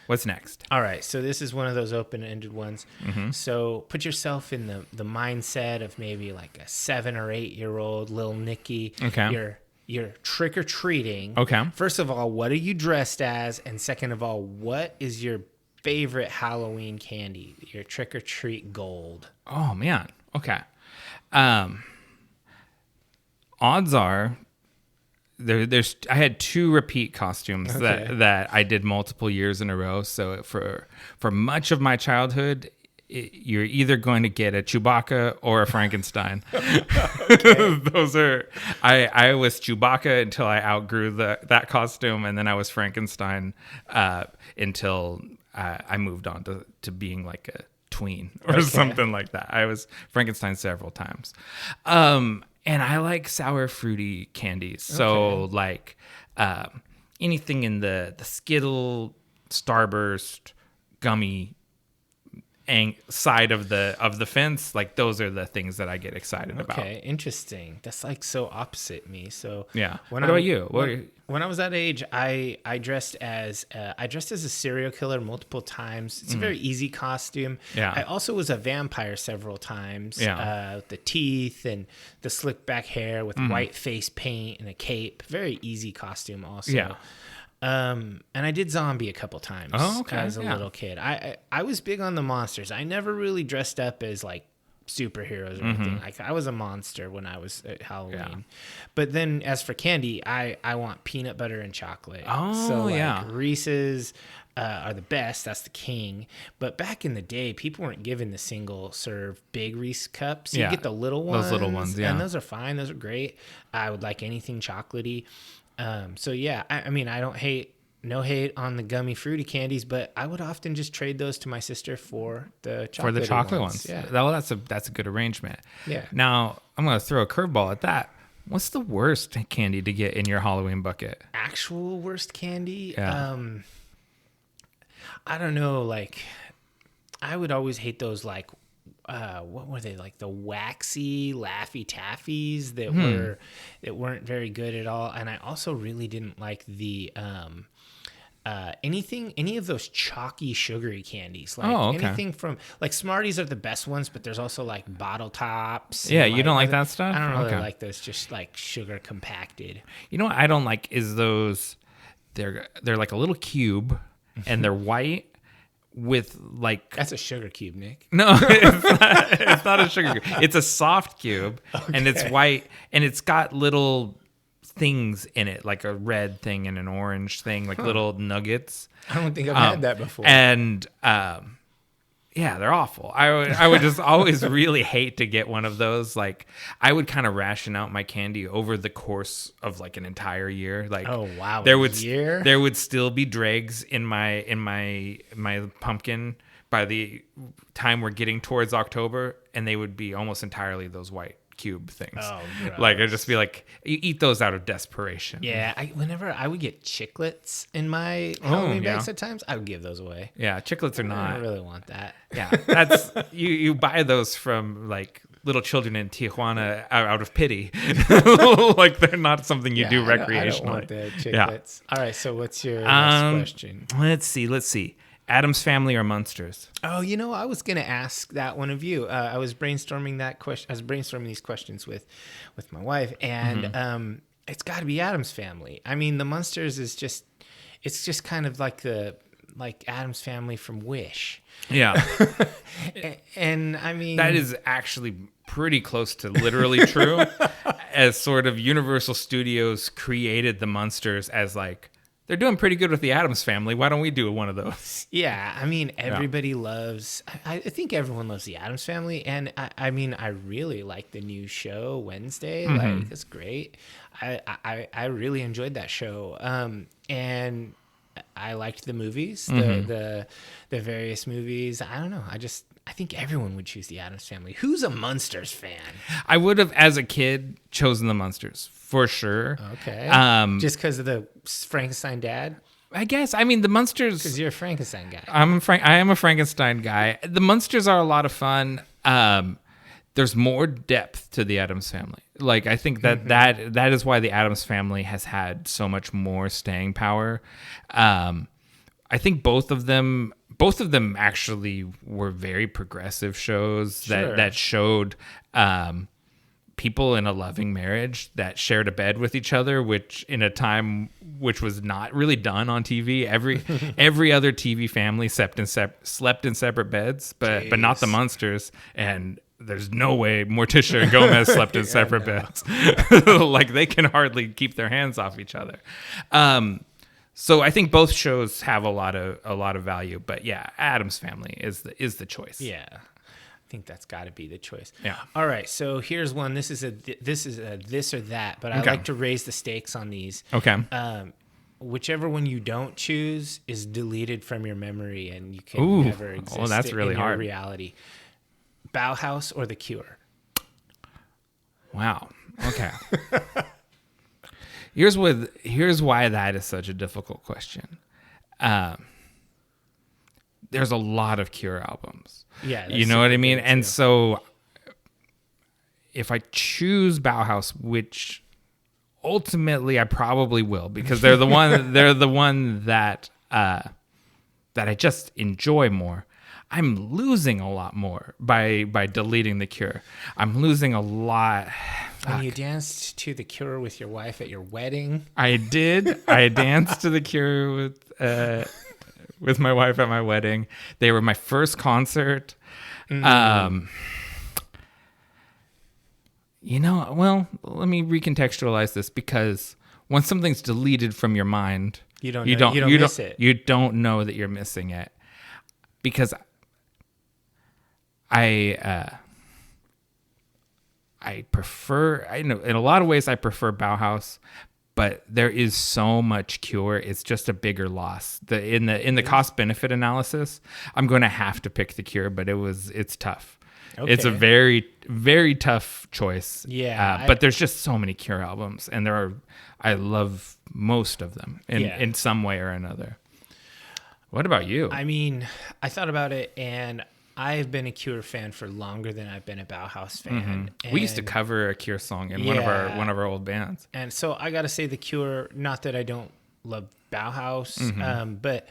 What's next? All right. So this is one of those open-ended ones. So put yourself in the mindset of maybe like a 7 or 8-year-old little Nicky. Okay. You're trick-or-treating. Okay. First of all, what are you dressed as? And second of all, what is your favorite Halloween candy? Your trick-or-treat gold. Oh, man. Okay. Odds are there's I had 2 repeat costumes that I did multiple years in a row. So for much of my childhood, you're either going to get a Chewbacca or a Frankenstein. Those are I was Chewbacca until I outgrew that costume, and then I was Frankenstein until I moved on to being like a tween or something like that. I was Frankenstein several times. And I like sour fruity candies. So like anything in the Skittle, Starburst, gummy side of the fence, like those are the things that I get excited about. Okay, interesting. That's like so opposite me. So yeah. What about you? When I was that age, I dressed as a serial killer multiple times. It's a very easy costume. Yeah. I also was a vampire several times. Yeah. With the teeth and the slick back hair with white face paint and a cape. Very easy costume also. Yeah. And I did zombie a couple times as a little kid. I was big on the monsters. I never really dressed up as like superheroes or anything. Like I was a monster when I was at Halloween. But then as for candy, I want peanut butter and chocolate. Oh, so like Reese's are the best. That's the king. But back in the day, people weren't given the single serve big Reese cups. You get the little ones. Those little ones, yeah. And those are fine. Those are great. I would like anything chocolatey. So yeah, I mean, I don't hate. No hate on the gummy fruity candies, but I would often just trade those to my sister for the chocolate ones. Yeah. Well, that's a good arrangement. Yeah. Now, I'm going to throw a curveball at that. What's the worst candy to get in your Halloween bucket? Actual worst candy? Yeah. I don't know. Like, I would always hate those, like, what were they, like the waxy Laffy Taffies that weren't very good at all. And I also really didn't like the any of those chalky sugary candies, like anything from like Smarties are the best ones, but there's also like bottle tops. Yeah, you don't like that stuff? I don't really like those, just like sugar compacted. You know what I don't like is those. They're like a little cube, and they're white with like. That's a sugar cube, Nick. No, it's not a sugar cube. It's a soft cube, and it's white, and it's got little things in it, like a red thing and an orange thing, like little nuggets. I don't think I've had that before. And yeah, they're awful. I would just always really hate to get one of those. Like I would kind of ration out my candy over the course of like an entire year. Like there would still be dregs in my pumpkin by the time we're getting towards October, and they would be almost entirely those white cube things. Oh, gross. Like I'd just be like, you eat those out of desperation. Yeah, whenever I would get chiclets in my Halloween bags at times, I would give those away. Yeah, chiclets are not. I don't really want that. Yeah, that's you buy those from like little children in Tijuana out of pity. Like they're not something you do recreationally. I don't want the chiclets. Yeah. All right, so what's your next question? Let's see. Addams Family or Munsters? Oh, I was going to ask that one of you. I was brainstorming that question. I was brainstorming these questions with my wife, and it's got to be Addams Family. I mean, the Munsters is just kind of like Addams Family from Wish. Yeah. and I mean, that is actually pretty close to literally true. As sort of Universal Studios created the Munsters as like, they're doing pretty good with the Addams Family. Why don't we do one of those? Yeah, I mean, everybody loves. I think everyone loves the Addams Family, and I mean, I really like the new show Wednesday. Like, it's great. I really enjoyed that show, and I liked the movies, the various movies. I don't know. I think everyone would choose the Addams Family. Who's a Munsters fan? I would have, as a kid, chosen the Munsters for sure. Okay. Just because of the Frankenstein dad? I guess. I mean, the Munsters. Because you're a Frankenstein guy. I am a Frankenstein guy. The Munsters are a lot of fun. There's more depth to the Addams Family. Like, I think that is why the Addams Family has had so much more staying power. I think both of them actually were very progressive shows that showed people in a loving marriage that shared a bed with each other, which in a time which was not really done on TV. Every other TV family slept in separate beds, but not the Munsters. And there's no way Morticia and Gomez slept in separate beds. Like they can hardly keep their hands off each other. So I think both shows have a lot of value, but yeah, Addams Family is the choice. Yeah, I think that's got to be the choice. Yeah. All right, so here's one. This is a this or that, but I like to raise the stakes on these. Okay. Whichever one you don't choose is deleted from your memory, and you can never exist. Oh, that's really hard. Your reality. Bauhaus or The Cure? Wow. Okay. Here's why that is such a difficult question. There's a lot of Cure albums. Yeah. You know what I mean? And so if I choose Bauhaus, which ultimately I probably will, because they're the one that I just enjoy more. I'm losing a lot more by deleting The Cure. I'm losing a lot. When you danced to The Cure with your wife at your wedding. I did. I danced to The Cure with my wife at my wedding. They were my first concert. Well, let me recontextualize this, because once something's deleted from your mind, you don't miss it. You don't know that you're missing it, because I prefer, in a lot of ways I prefer Bauhaus, but there is so much Cure. It's just a bigger loss. In the cost benefit analysis, I'm going to have to pick the Cure, but it's tough. Okay. It's a very, very tough choice. Yeah. But there's just so many Cure albums, and I love most of them in some way or another. What about you? I mean, I thought about it, and I've been a Cure fan for longer than I've been a Bauhaus fan. Mm-hmm. We used to cover a Cure song in one of our old bands. And so I got to say the Cure, not that I don't love Bauhaus, but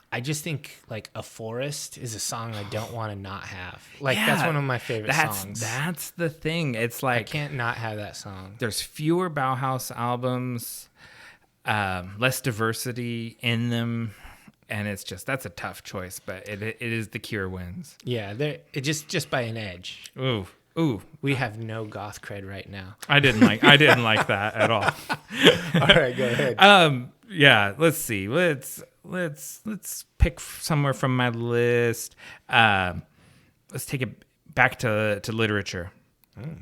I just think like A Forest is a song I don't want to not have. That's one of my favorite songs. That's the thing. It's like, I can't not have that song. There's fewer Bauhaus albums, less diversity in them. And it's that's a tough choice, but it is the Cure wins. Yeah, it just by an edge. Ooh. We have no goth cred right now. I didn't like that at all. All right, go ahead. Yeah, let's see. Let's pick somewhere from my list. Let's take it back to literature.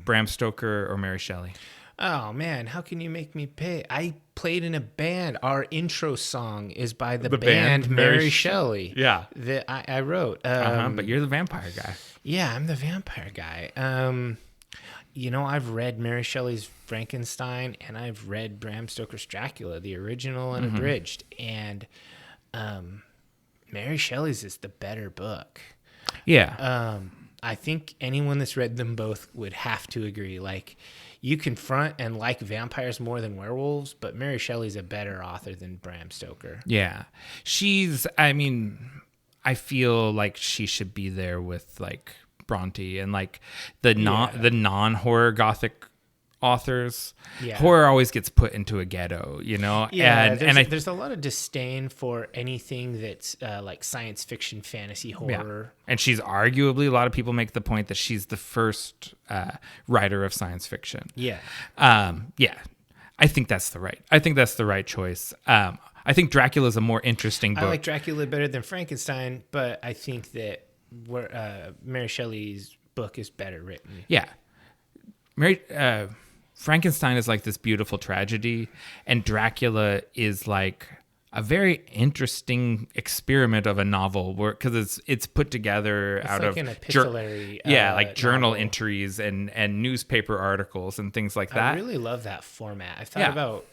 Bram Stoker or Mary Shelley? Oh man, how can you make me pay? I played in a band. Our intro song is by the band Mary Shelley. Yeah, that I wrote. But you're the vampire guy. Yeah, I'm the vampire guy. I've read Mary Shelley's Frankenstein, and I've read Bram Stoker's Dracula, the original and abridged. And Mary Shelley's is the better book. Yeah. I think anyone that's read them both would have to agree. Like, you confront and like vampires more than werewolves, but Mary Shelley's a better author than Bram Stoker. Yeah. I feel like she should be there with like Bronte and like the non-horror gothic authors. Yeah. Horror always gets put into a ghetto, Yeah, there's a lot of disdain for anything that's like science fiction, fantasy, horror. Yeah. And she's arguably, a lot of people make the point that she's the first writer of science fiction. Yeah. I think that's the right choice. I think Dracula is a more interesting book. I like Dracula better than Frankenstein, but I think that Mary Shelley's book is better written. Yeah. Frankenstein is like this beautiful tragedy, and Dracula is like a very interesting experiment of a novel, because it's put together out like of an epistolary, journal novel. Entries and newspaper articles and things like that. I really love that format. I've thought about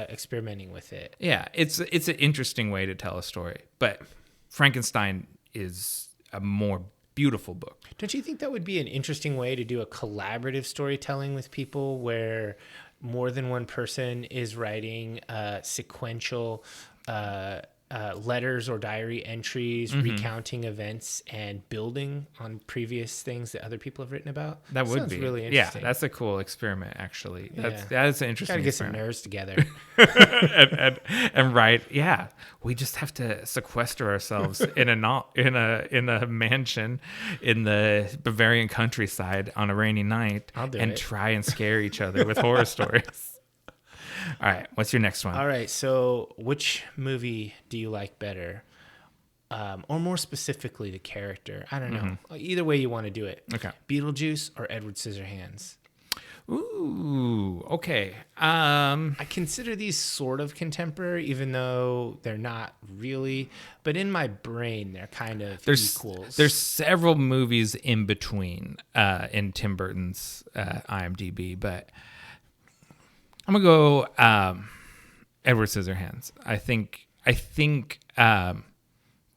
experimenting with it. Yeah, it's an interesting way to tell a story, but Frankenstein is a more beautiful book. Don't you think that would be an interesting way to do a collaborative storytelling with people, where more than one person is writing sequential letters or diary entries, recounting events and building on previous things that other people have written about? That would be really interesting. Yeah, that's a cool experiment, actually. That's an interesting. Gotta get some nerds together and write. Yeah, we just have to sequester ourselves in a mansion in the Bavarian countryside on a rainy night and try and scare each other with horror stories. All right, what's your next one? All right, so which movie do you like better? Or more specifically, the character? I don't know. Either way you want to do it. Okay. Beetlejuice or Edward Scissorhands? Ooh, okay. I consider these sort of contemporary, even though they're not really. But in my brain, they're kind of equals. There's several movies in between in Tim Burton's IMDb, but I'm gonna go Edward Scissorhands. I think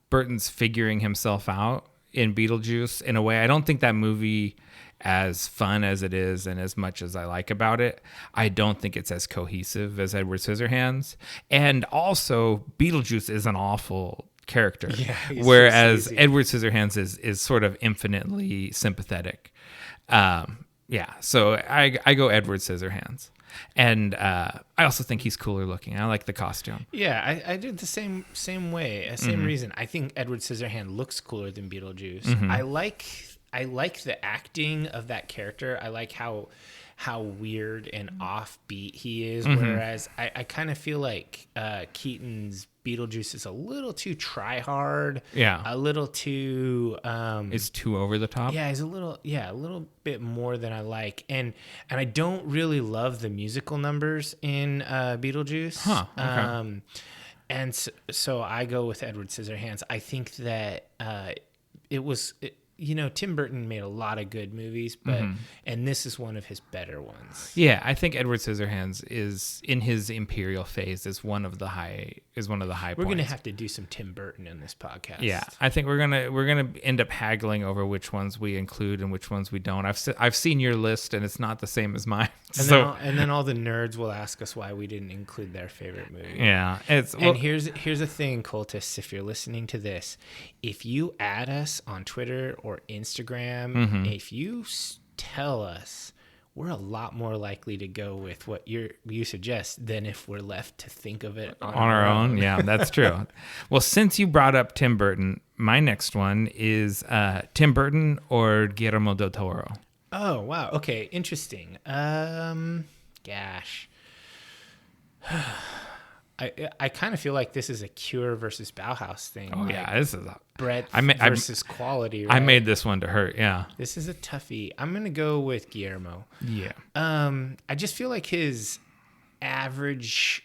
Burton's figuring himself out in Beetlejuice in a way. I don't think that movie, as fun as it is and as much as I like about it, I don't think it's as cohesive as Edward Scissorhands. And also, Beetlejuice is an awful character, whereas Edward Scissorhands is sort of infinitely sympathetic. So I go Edward Scissorhands. And I also think he's cooler looking. I like the costume. Yeah, I did the same way, same reason. I think Edward Scissorhands looks cooler than Beetlejuice. I like I like the acting of that character. I like how weird and offbeat he is. Whereas I kind of feel like Keaton's Beetlejuice is a little too try hard. Yeah. A little too it's too over the top. Yeah, he's a little bit more than I like. And I don't really love the musical numbers in Beetlejuice. Huh. Okay. And so I go with Edward Scissorhands. I think that Tim Burton made a lot of good movies, but and this is one of his better ones. Yeah, I think Edward Scissorhands is in his imperial phase is one of the high We're points. gonna have to do some Tim Burton in this podcast. Yeah, I think we're gonna end up haggling over which ones we include and which ones we don't. I've seen your list and it's not the same as mine. And then all the nerds will ask us why we didn't include their favorite movie. Yeah, here's the thing, cultists. If you're listening to this, if you add us on Twitter or Instagram, if you tell us, we're a lot more likely to go with what you suggest than if we're left to think of it on our own. Yeah, that's true. Well, since you brought up Tim Burton, my next one is Tim Burton or Guillermo del Toro. Oh, wow. Okay, interesting. Gosh. I kind of feel like this is a Cure versus Bauhaus thing. Oh, yeah, this is breadth versus quality. Right? I made this one to hurt. Yeah, this is a toughie. I'm gonna go with Guillermo. Yeah. I just feel like his average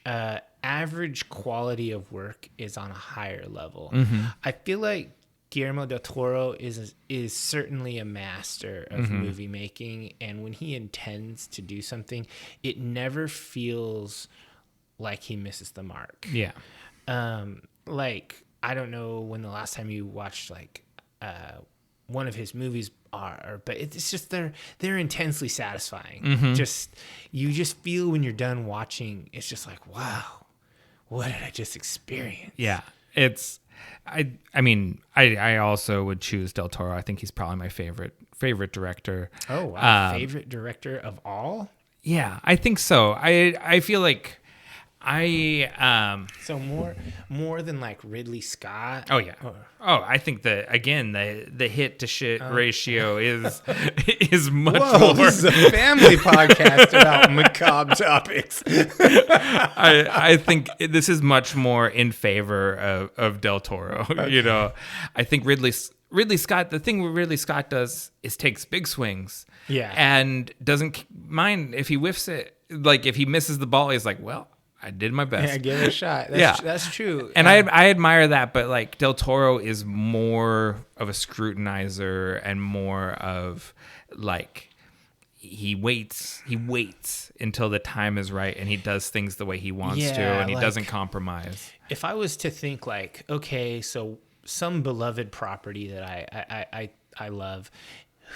quality of work is on a higher level. I feel like Guillermo del Toro is certainly a master of movie making, and when he intends to do something, it never feels like he misses the mark. Yeah. Like, I don't know when the last time you watched like one of his movies are, but it's just they're intensely satisfying. You just feel when you're done watching, it's just like, wow, what did I just experience? Yeah. It's I mean, I also would choose Del Toro. I think he's probably my favorite director. Oh wow. Favorite director of all? Yeah, I think so. I feel like so more than like Ridley Scott. Oh yeah. I think that again the hit to shit ratio is much more. This is a family podcast about macabre topics. I think this is much more in favor of Del Toro. Okay. You know, I think Ridley Scott. The thing Ridley Scott does is takes big swings. Yeah. And doesn't mind if he whiffs it. Like if he misses the ball, he's like, well, I did my best. Yeah, give it a shot. That's true. And I admire that, but like Del Toro is more of a scrutinizer and more of like he waits until the time is right and he does things the way he wants to and he doesn't compromise. If I was to think like, okay, so some beloved property that I love,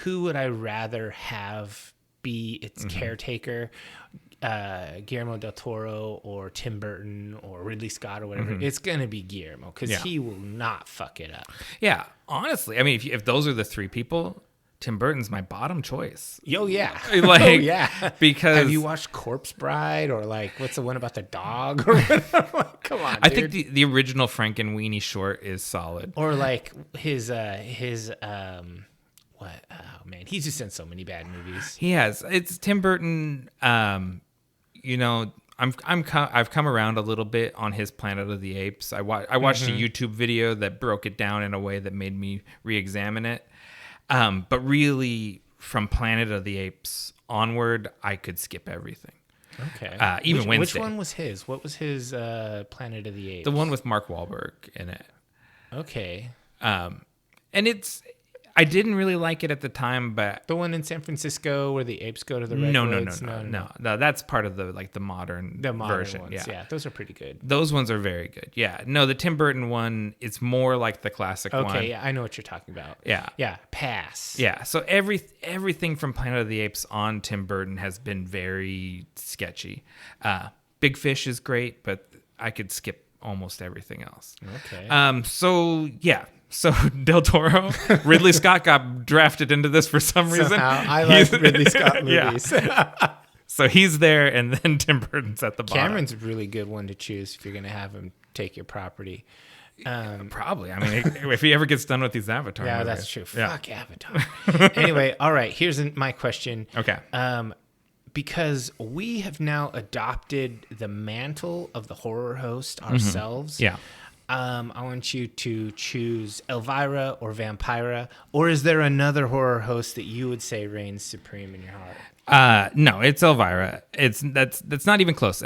who would I rather have be its caretaker? Guillermo del Toro or Tim Burton or Ridley Scott or whatever, it's going to be Guillermo because he will not fuck it up. Yeah, honestly. I mean, if those are the three people, Tim Burton's my bottom choice. Yo, yeah. Like, yeah. Because have you watched Corpse Bride or like what's the one about the dog or whatever? Like, come on, dude. I think the original Frankenweenie short is solid. Or like his what? Oh man, he's just in so many bad movies. He has. It's Tim Burton. You know, I've come around a little bit on his Planet of the Apes. I watched a YouTube video that broke it down in a way that made me re-examine it. But really, from Planet of the Apes onward, I could skip everything. Okay. Even Wednesday. Which one was his? What was his Planet of the Apes? The one with Mark Wahlberg in it. Okay. And I didn't really like it at the time, but the one in San Francisco where the apes go to the redwoods. No. That's part of the modern version. Ones. Yeah, those are pretty good. Those ones are very good. Yeah, no, the Tim Burton one, it's more like the classic one. Okay, yeah, I know what you're talking about. Yeah, pass. Yeah, so everything from Planet of the Apes on Tim Burton has been very sketchy. Big Fish is great, but I could skip almost everything else. Okay. So Del Toro, Ridley Scott got drafted into this for some reason. Somehow, I like Ridley Scott movies. Yeah. So he's there, and then Tim Burton's at the bottom. Cameron's a really good one to choose if you're going to have him take your property. Probably. I mean, if he ever gets done with these Avatar yeah, movies. That's true. Fuck Avatar. Anyway, all right. Here's my question. Okay. Because we have now adopted the mantle of the horror host ourselves. Yeah. I want you to choose Elvira or Vampira, or is there another horror host that you would say reigns supreme in your heart? No, it's Elvira. That's not even close.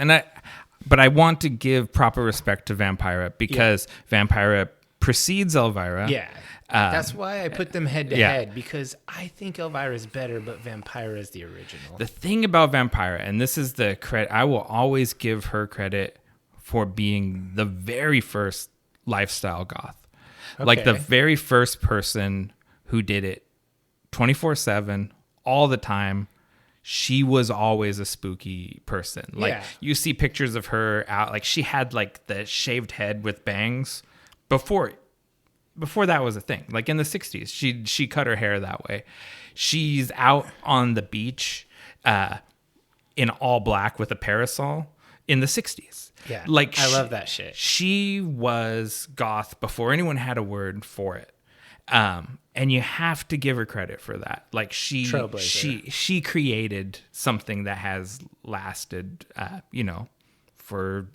But I want to give proper respect to Vampira because Vampira precedes Elvira. Yeah. That's why I put them head to head, because I think Elvira is better, but Vampira is the original. The thing about Vampira, and this is the credit, I will always give her credit for being the very first lifestyle goth. Okay. Like the very first person who did it 24/7, all the time. She was always a spooky person. Like you see pictures of her out, like she had like the shaved head with bangs before that was a thing. Like in the 60s, she cut her hair that way. She's out on the beach in all black with a parasol in the 60s. Yeah, like I love that shit. She was goth before anyone had a word for it. And you have to give her credit for that. Like she created something that has lasted, for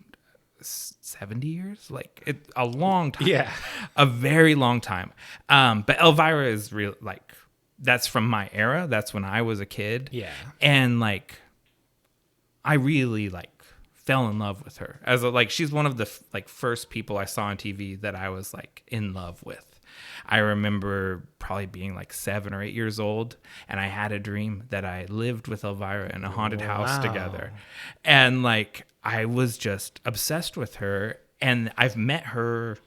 70 years, like a long time. A very long time. But Elvira is real. Like that's from my era. That's when I was a kid. Yeah. And like, I really fell in love with her she's one of the first people I saw on TV that I was in love with. I remember probably being 7 or 8 years old, and I had a dream that I lived with Elvira in a haunted house together. And I was just obsessed with her, and I've met her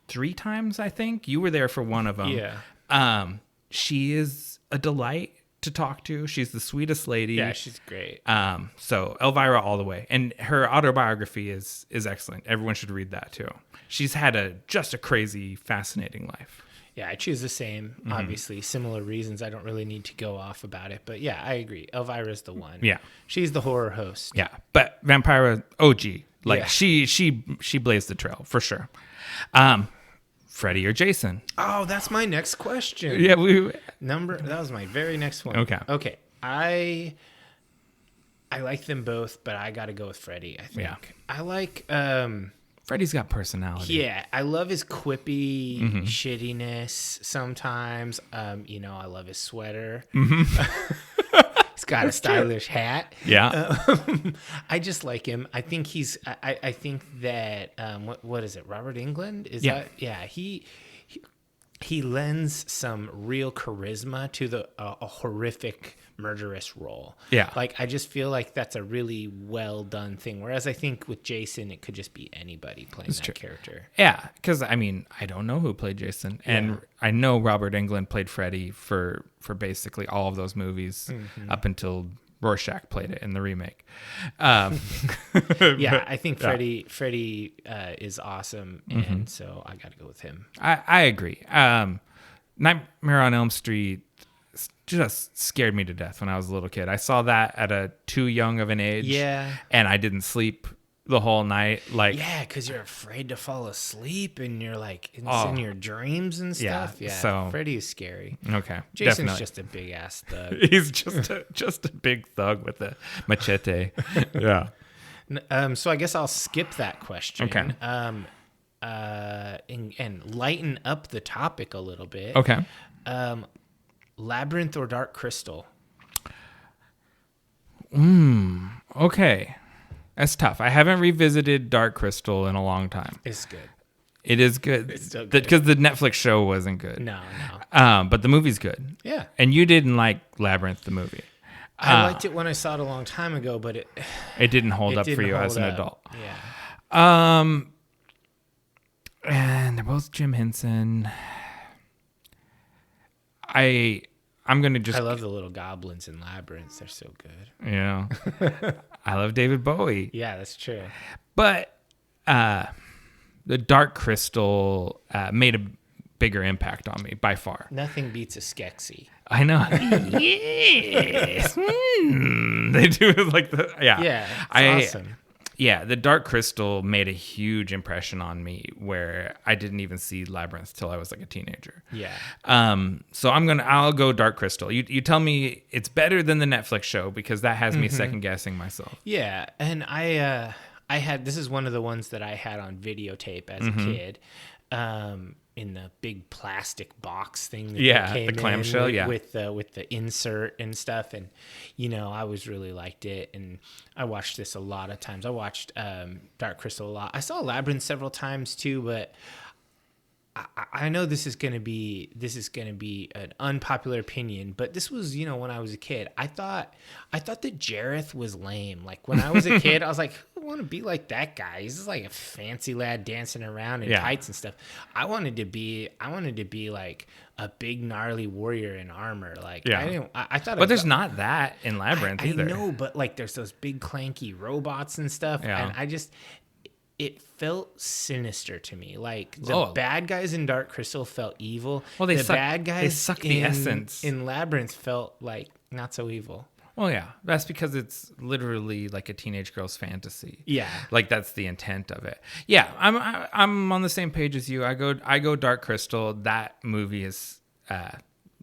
3 times, I think. You were there for one of them. Yeah. She is a delight to talk to. She's the sweetest lady. Yeah, she's great. So Elvira all the way. And her autobiography is excellent. Everyone should read that too. She's had just a crazy, fascinating life. Yeah, I choose the same, obviously. Similar reasons. I don't really need to go off about it. But yeah, I agree. Elvira's the one. Yeah. She's the horror host. Yeah. But Vampira, OG. She blazed the trail, for sure. Freddy or Jason? Oh, that's my next question. Yeah, that was my very next one. Okay. I like them both, but I got to go with Freddy, I think. Yeah. I like Freddy's got personality. Yeah, I love his quippy shittiness sometimes. I love his sweater. He's got a stylish hat. Yeah. I just like him. I think I think that what is it? Robert Englund? That? Yeah. He lends some real charisma to a horrific murderous role. Yeah. I just feel like that's a really well done thing. Whereas I think with Jason, it could just be anybody playing that character. Yeah. Because I don't know who played Jason, and I know Robert Englund played Freddy for basically all of those movies up until Rorschach played it in the remake. I think Freddy is awesome, and so I got to go with him. I agree. Nightmare on Elm Street just scared me to death when I was a little kid. I saw that at a too young of an age. Yeah. And I didn't sleep the whole night. Because you're afraid to fall asleep, and you're it's in your dreams and stuff. Yeah. So Freddy is scary. Okay. Jason's definitely. Just a big ass thug. He's just a big thug with a machete. Yeah. So I guess I'll skip that question. Okay. And lighten up the topic a little bit. Okay. Labyrinth or Dark Crystal? Okay. That's tough. I haven't revisited Dark Crystal in a long time. It's good. It is good. It's still good. Because the Netflix show wasn't good. No. But the movie's good. Yeah. And you didn't like Labyrinth, the movie. I liked it when I saw it a long time ago, but it didn't hold up for you as an adult. Yeah. And they're both Jim Henson. I'm gonna just. I love the little goblins in Labyrinth. They're so good. Yeah. I love David Bowie. Yeah, that's true. But the Dark Crystal made a bigger impact on me by far. Nothing beats a Skeksis. I know. Yes. They do Yeah. Yeah. It's awesome. Yeah, the Dark Crystal made a huge impression on me where I didn't even see Labyrinth till I was like a teenager. Yeah. So I'll go Dark Crystal. You tell me it's better than the Netflix show because that has me second guessing myself. Yeah, and I had, this is one of the ones that I had on videotape as a kid. In the big plastic box thing. That came the clamshell, with the insert and stuff. And, I was really liked it. And I watched this a lot of times. I watched Dark Crystal a lot. I saw Labyrinth several times too, but I know this is gonna be an unpopular opinion, but this was, when I was a kid, I thought that Jareth was lame. Like when I was a kid, I was like, I want to be like that guy. He's just like a fancy lad dancing around in tights and stuff. I wanted to be like a big gnarly warrior in armor. Like I thought. But there's not that in Labyrinth either. I know, but like there's those big clanky robots and stuff, and it felt sinister to me. Like the bad guys in Dark Crystal felt evil. Well, the bad guys they suck the essence. In Labyrinth felt like not so evil. Well, yeah, that's because it's literally like a teenage girl's fantasy. Yeah, like that's the intent of it. Yeah, I'm on the same page as you. I go Dark Crystal. That movie has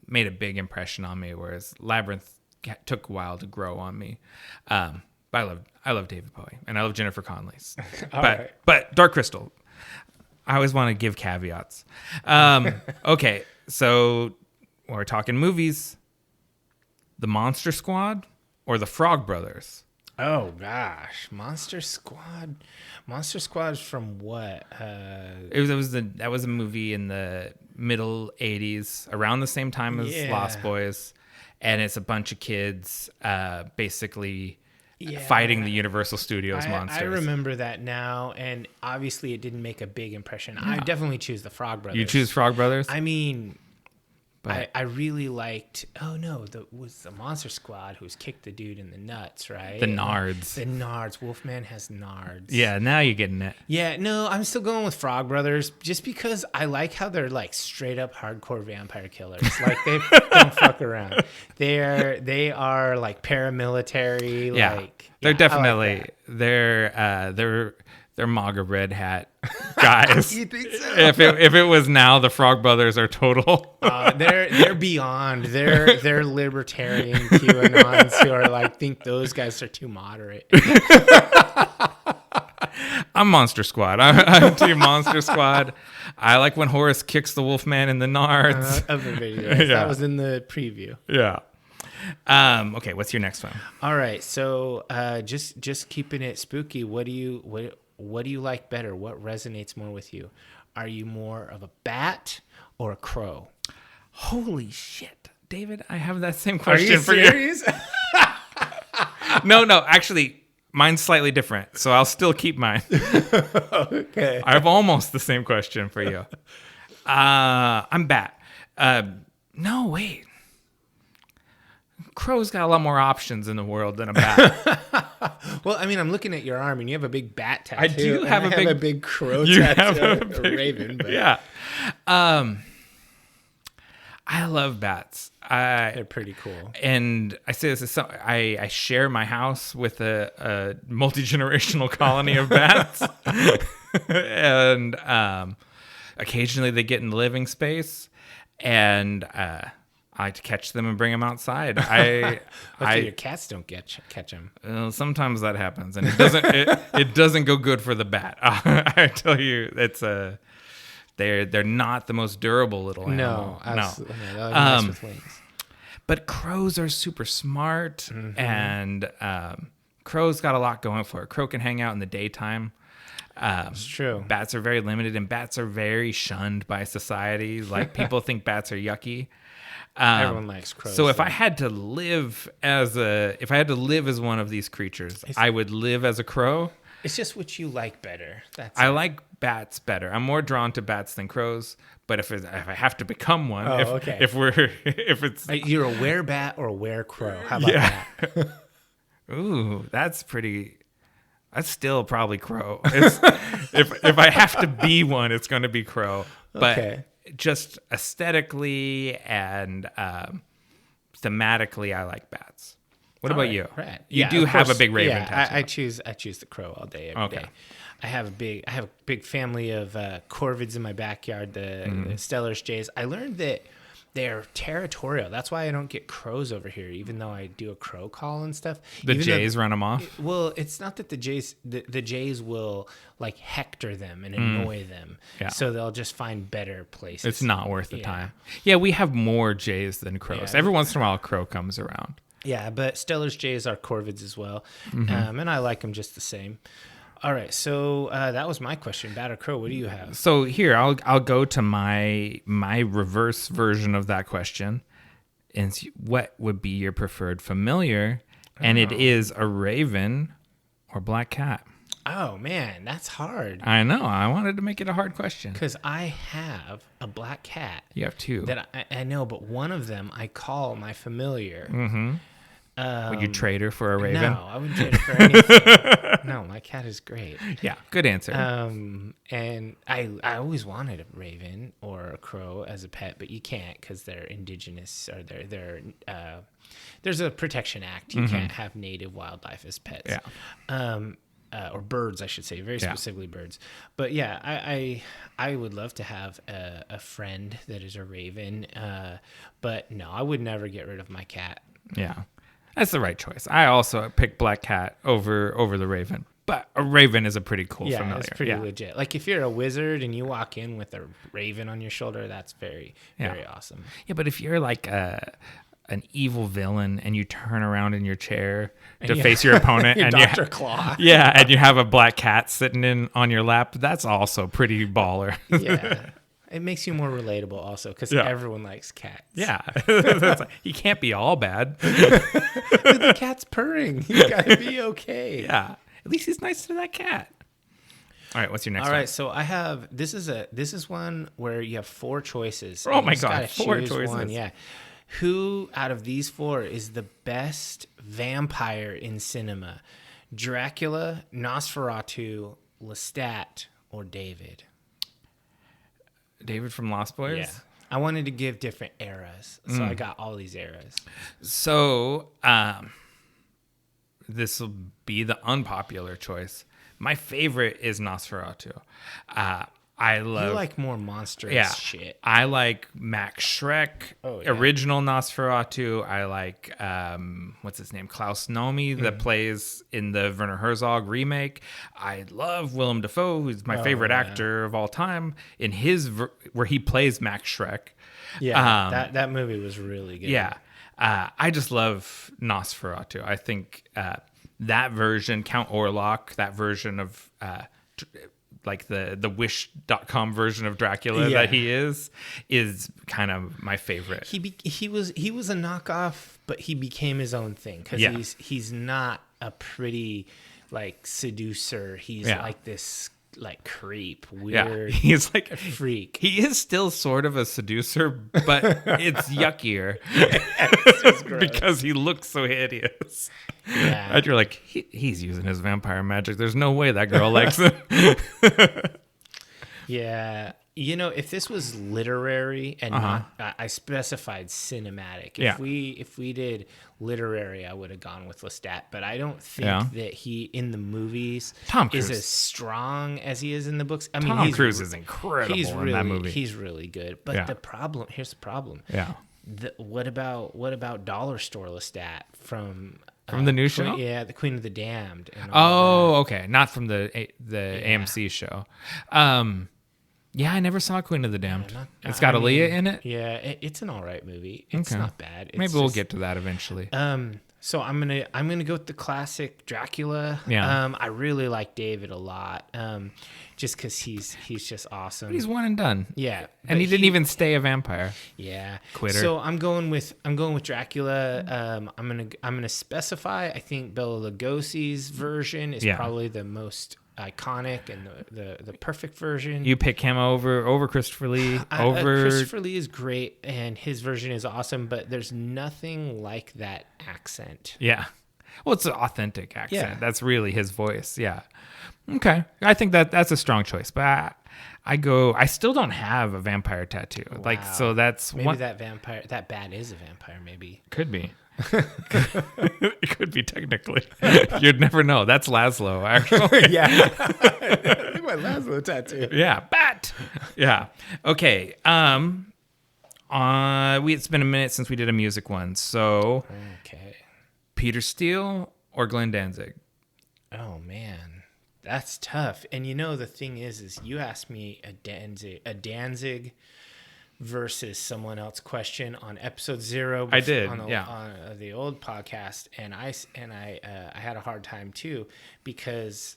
made a big impression on me, whereas Labyrinth took a while to grow on me. But I love David Bowie and I love Jennifer Connelly. But Dark Crystal, I always want to give caveats. Okay, so we're talking movies. The Monster Squad or the Frog Brothers? Oh gosh, Monster Squad. Monster Squad is from what? That was a movie in the middle 80s, around the same time as Lost Boys, and it's a bunch of kids basically fighting the Universal Studios monsters. I remember that now, and obviously it didn't make a big impression. I definitely choose the Frog Brothers. You choose Frog Brothers? I mean, I really liked. Oh no, was the Monster Squad who's kicked the dude in the nuts, right? The nards. The nards. Wolfman has nards. Yeah, now you're getting it. Yeah, no, I'm still going with Frog Brothers just because I like how they're like straight up hardcore vampire killers. Like they don't fuck around. They are like paramilitary. Yeah, like they're definitely they're MAGA red hat guys. You think so? If it was now, the Frog Brothers are total. They're beyond. They're libertarian QAnons who are like think those guys are too moderate. I'm Monster Squad. I'm Team Monster Squad. I like when Horace kicks the Wolfman in the nards. Other videos. That was in the preview. Yeah. Okay, what's your next one? All right, so just keeping it spooky. What do you like better? What resonates more with you? Are you more of a bat or a crow? Holy shit, David! I have that same question for you. Are you serious? No, actually, mine's slightly different, so I'll still keep mine. Okay. I have almost the same question for you. I'm bat. No, wait. Crow's got a lot more options in the world than a bat. Well, I mean, I'm looking at your arm, and you have a big bat tattoo. I do have a big crow tattoo. A raven, but yeah. I love bats. They're pretty cool. And I say this as I share my house with a multi-generational colony of bats, and occasionally they get in the living space, and I like to catch them and bring them outside. Your cats don't catch them. Sometimes that happens, and it doesn't go good for the bat. I tell you, they're not the most durable little animal. No, absolutely. No. Nice with wings. But crows are super smart, and crow's got a lot going for it. Crow can hang out in the daytime. It's true. Bats are very limited, and bats are very shunned by society. Like people think bats are yucky. Everyone likes crows. So if I had to live as one of these creatures, I would live as a crow. It's just what you like better. I like bats better. I'm more drawn to bats than crows. But if I have to become one, if it's you're a werebat or a werecrow. How about that? Ooh, that's pretty. That's still probably crow. If I have to be one, it's going to be crow. But just aesthetically and thematically, I like bats. What about you? Right. You do have a big raven tattoo. I choose the crow all day, every day. I have a big family of corvids in my backyard, the Stellar's jays. I learned that they're territorial. That's why I don't get crows over here, even though I do a crow call and stuff. The jays run them off? Well, it's not that the jays will like hector them and annoy them. Yeah. So they'll just find better places. It's not worth the time. Yeah, we have more jays than crows. Every once in a while, a crow comes around. Yeah, but Stellar's jays are corvids as well. And I like them just the same. All right, so that was my question. Bat or crow, what do you have? So here, I'll go to my reverse version of that question. And see, what would be your preferred familiar? And it is a raven or black cat. Oh, man, that's hard. I know. I wanted to make it a hard question. Because I have a black cat. You have two. That I know, but one of them I call my familiar. Would you trade her for a raven? No, I wouldn't trade her for anything. No, my cat is great. Yeah, good answer. And I always wanted a raven or a crow as a pet, but you can't because they're indigenous or there's a protection act. You can't have native wildlife as pets. Yeah. Or birds, I should say, very specifically birds. But yeah, I would love to have a friend that is a raven. But no, I would never get rid of my cat. Yeah. That's the right choice. I also picked black cat over the raven, but a raven is a pretty cool familiar. It's pretty legit. Like if you're a wizard and you walk in with a raven on your shoulder, that's very awesome. Yeah, but if you're like an evil villain and you turn around in your chair to face your opponent your and Dr. Claw. Yeah, and you have a black cat sitting on your lap, that's also pretty baller. Yeah. It makes you more relatable also because everyone likes cats. Yeah. He can't be all bad. The cat's purring. He's got to be okay. Yeah. At least he's nice to that cat. All right, what's your next one? All right, so I have this is one where you have 4 choices. Oh my god, 4 choices. One, yeah. Who out of these 4 is the best vampire in cinema? Dracula, Nosferatu, Lestat, or David? David from Lost Boys? Yeah. I wanted to give different eras, so I got all these eras. So, this will be the unpopular choice. My favorite is Nosferatu. I love... You like more monstrous shit. I like Max Schreck, original Nosferatu. I like, what's his name? Klaus Nomi, that plays in the Werner Herzog remake. I love Willem Dafoe, who's my favorite actor of all time, in his where he plays Max Schreck. Yeah, that movie was really good. Yeah. I just love Nosferatu. I think that version, Count Orlok, that version of... like the wish.com version of Dracula that he is kind of my favorite. He was a knockoff, but he became his own thing because he's not a pretty like seducer. He's like this like creep, weird. He's like a freak. He is still sort of a seducer, but it's yuckier because he looks so hideous. Yeah. And you're like, he's using his vampire magic. There's no way that girl likes him. Yeah. You know, if this was literary and not, I specified cinematic. If we did literary, I would have gone with Lestat. But I don't think that he in the movies is as strong as he is in the books. I mean, Tom Cruise is incredible in that movie. He's really good. But here's the problem. Yeah. What about Dollar Store Lestat from the new show? Yeah, the Queen of the Damned. And okay, not from the AMC show. Yeah, I never saw Queen of the Damned. It's got Aaliyah in it? Yeah, it's an all right movie. It's not bad. Maybe we'll get to that eventually. So I'm gonna go with the classic Dracula. Yeah. I really like David a lot. Just because he's just awesome. But he's one and done. Yeah. And he didn't even stay a vampire. Yeah. Quitter. So I'm going with Dracula. I'm gonna specify. I think Bela Lugosi's version is probably the most iconic and the perfect version. You pick him over Christopher Lee. Christopher Lee is great and his version is awesome, but there's nothing like that accent. Yeah. Well, it's an authentic accent. Yeah. That's really his voice. Yeah. Okay. I think that's a strong choice, but I still don't have a vampire tattoo. Wow. Like, so that's maybe that band is a vampire, maybe. Could be. It could be technically. You'd never know. That's Laszlo, actually. Yeah. Look at my Laszlo tattoo. Yeah. Bat. Yeah. Okay. It's been a minute since we did a music one. So, okay. Peter Steele or Glenn Danzig? Oh, man. That's tough. And the thing is you asked me a Danzig versus someone else question on episode 0. I did, on the old podcast, and I had a hard time too because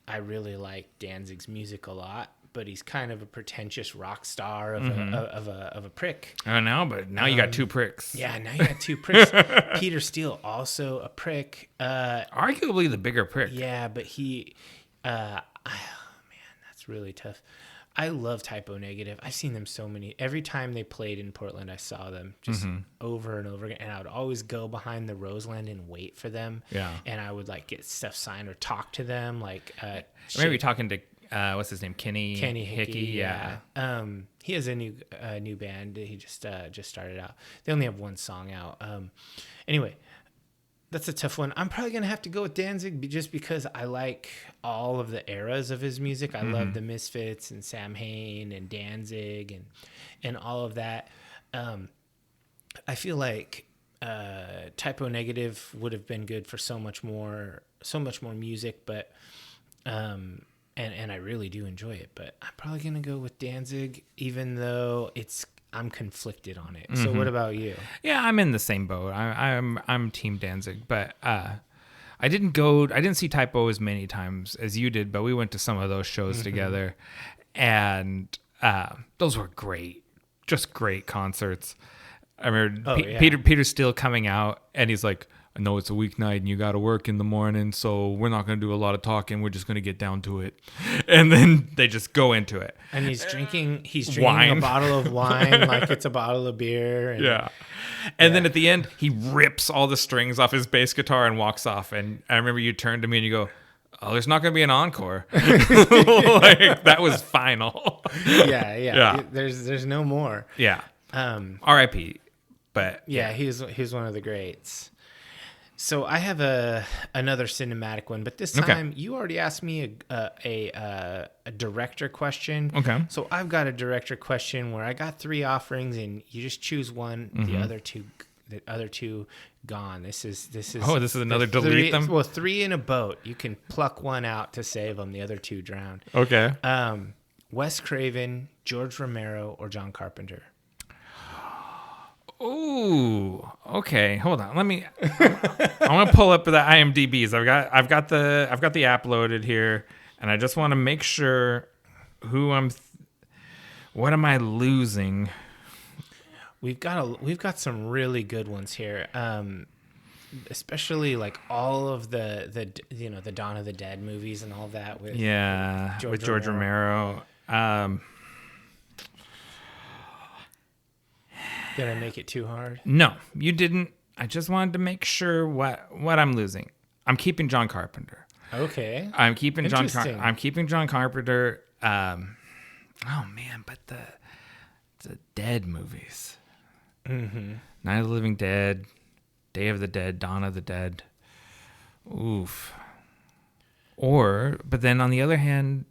I really like Danzig's music a lot, but he's kind of a pretentious rock star of a prick. I know, but now you got 2 pricks. Yeah, now you got 2 pricks. Peter Steele also a prick. Arguably the bigger prick. Yeah, but he. Man, that's really tough. I love Typo Negative. I've seen them every time they played in Portland, I saw them just over and over again. And I would always go behind the Roseland and wait for them. Yeah. And I would get stuff signed or talk to them. Maybe talking to, what's his name? Kenny Hickey. Yeah. He has a new band. He just started out. They only have one song out. Anyway, that's a tough one. I'm probably going to have to go with Danzig just because I like all of the eras of his music. I love the Misfits and Sam Hain and Danzig and all of that. I feel like Typo Negative would have been good for so much more music, but and I really do enjoy it. But I'm probably going to go with Danzig, even though I'm conflicted on it. So what about you? Yeah, I'm in the same boat. I'm Team Danzig, but I didn't see Typo as many times as you did, but we went to some of those shows together, and those were great, just great concerts. I remember Peter Steele coming out, and he's like, I know it's a weeknight and you got to work in the morning, so we're not going to do a lot of talking. We're just going to get down to it. And then they just go into it. And he's drinking wine. A bottle of wine like it's a bottle of beer. And then at the end, he rips all the strings off his bass guitar and walks off. And I remember you turned to me and you go, oh, there's not going to be an encore. That was final. Yeah. There's no more. Yeah. R.I.P. But yeah, he's one of the greats. So I have another cinematic one, but this time you already asked me a director question. Okay. So I've got a director question where I got 3 offerings and you just choose one. The other two gone. This is another delete them. Well, 3 in a boat. You can pluck one out to save them. The other 2 drown. Okay. Wes Craven, George Romero, or John Carpenter. Ooh, okay. Hold on. I want to pull up the IMDb's. I've got the app loaded here, and I just want to make sure what am I losing? We've got some really good ones here. Especially all of the Dawn of the Dead movies and all that with George Romero. Did I make it too hard? No, you didn't. I just wanted to make sure what I'm losing. I'm keeping John Carpenter. Okay. I'm keeping John Carpenter. Oh man, but the Dead movies. Night of the Living Dead, Day of the Dead, Dawn of the Dead. Oof. But then on the other hand,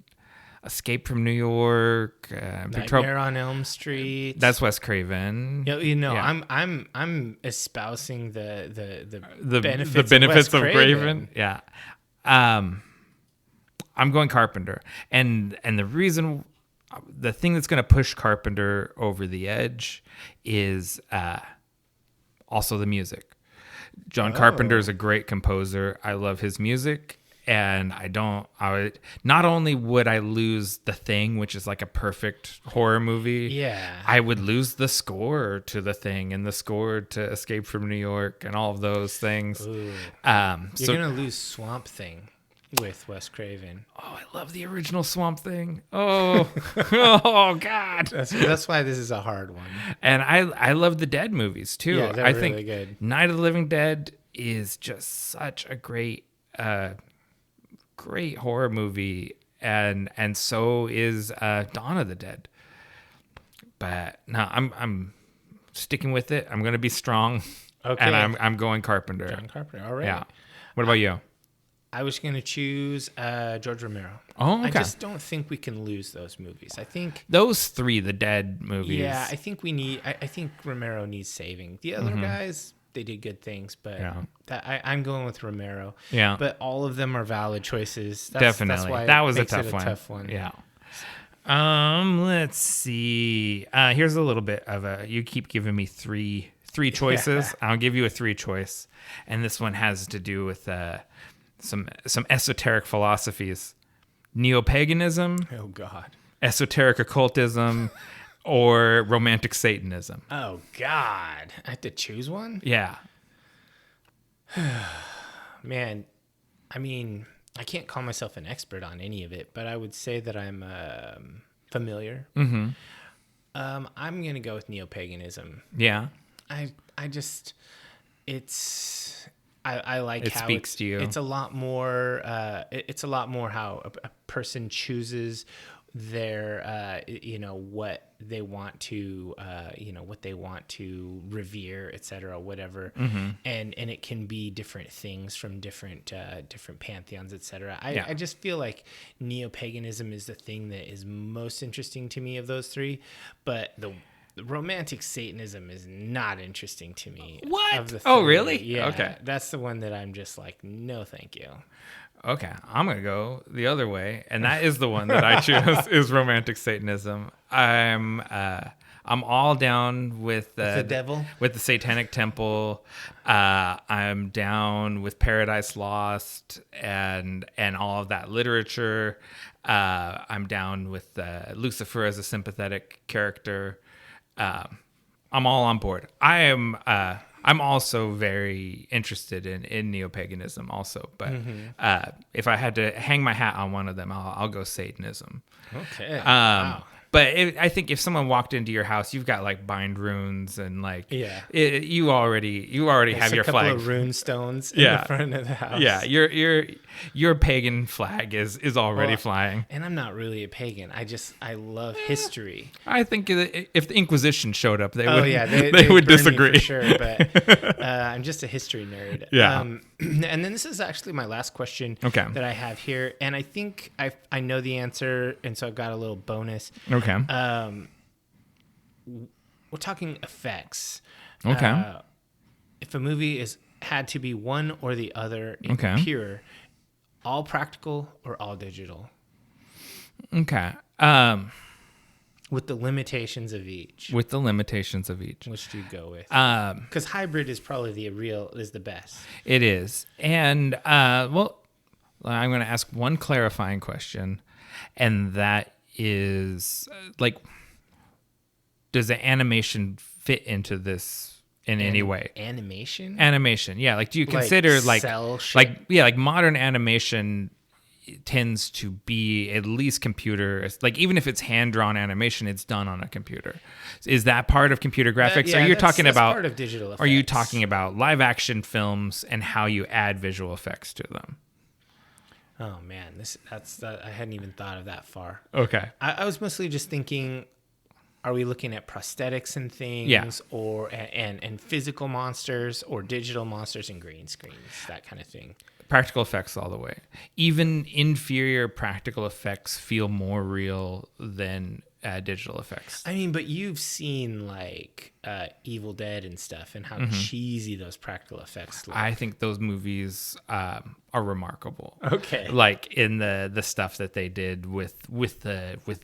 Escape from New York, Nightmare on Elm Street. That's Wes Craven. I'm espousing the benefits of Craven. Yeah. I'm going Carpenter, and the thing that's going to push Carpenter over the edge is also the music. John Carpenter is a great composer. I love his music. And not only would I lose The Thing, which is like a perfect horror movie. Yeah. I would lose the score to The Thing and the score to Escape from New York and all of those things. Ooh. You're going to lose Swamp Thing with Wes Craven. Oh, I love the original Swamp Thing. Oh, oh God. That's why this is a hard one. And I love the Dead movies too. Yeah, they're I really think good. Night of the Living Dead is just such a great horror movie, and so is Dawn of the Dead. But no, I'm sticking with it. I'm gonna be strong. Okay. And I'm going Carpenter. John Carpenter. All right. Yeah. What about you? I was going to choose George Romero. Oh, okay. I just don't think we can lose those movies. I think those three, the Dead movies. Yeah, I think I think Romero needs saving. The other guys, they did good things, but I'm going with Romero. Yeah. But all of them are valid choices. Definitely. That's why that was it a makes tough one. Yeah. Let's see. Here's a little bit of a. You keep giving me three choices. I'll give you a 3 choice, and this one has to do with some esoteric philosophies: neo-paganism. Oh God. Esoteric occultism, or romantic Satanism. Oh God. I have to choose one? Yeah. Man, I mean, I can't call myself an expert on any of it, but I would say that I'm familiar. Mm-hmm. I'm gonna go with neo-paganism. Yeah. I just, it's, I like it how speaks to you. It's a lot more. It's a lot more how a person chooses their, what they want to, what they want to revere, etc., whatever, and it can be different things from different pantheons, etc. I just feel like neo-paganism is the thing that is most interesting to me of those three, but the romantic Satanism is not interesting to me. What? Of the three. Oh, really? Yeah. Okay. That's the one that I'm just like, no, thank you. Okay, I'm gonna go the other way, and that is the one that I choose is romantic Satanism. I'm all down with the devil, with the Satanic Temple. I'm down with Paradise Lost and all of that literature. I'm down with Lucifer as a sympathetic character. I'm all on board. I'm also very interested in neo-paganism also, but if I had to hang my hat on one of them, I'll go Satanism. Okay. Wow. But I think if someone walked into your house, you've got like bind runes and like you already have your flag. A couple of rune stones in the front of the house. Yeah, your pagan flag is already flying. And I'm not really a pagan. I love history. I think if the Inquisition showed up, they burn would disagree. Me for sure, but I'm just a history nerd. Yeah. And then this is actually my last question that I have here, and I think I know the answer, and so I've got a little bonus. Okay. We're talking effects. Okay. If a movie had to be one or the other in pure, all practical or all digital? Okay. With the limitations of each. Which do you go with? Because hybrid is probably the best. It is. And, I'm going to ask one clarifying question, and that is, does the animation fit into this in any way? Animation? Yeah. Do you consider cell shit? modern animation tends to be at least computer, even if it's hand-drawn animation, it's done on a computer. Is that part of computer graphics? Are you talking about part of digital effects? Are you talking about live action films and how you add visual effects to them? Oh man, I hadn't even thought of that far. Okay. I was mostly just thinking, are we looking at prosthetics and things, or and physical monsters, or digital monsters and green screens, that kind of thing? Practical effects all the way. Even inferior practical effects feel more real than digital effects. I mean, but you've seen Evil Dead and stuff, and how cheesy those practical effects look. I think those movies are remarkable. Okay, in the stuff that they did with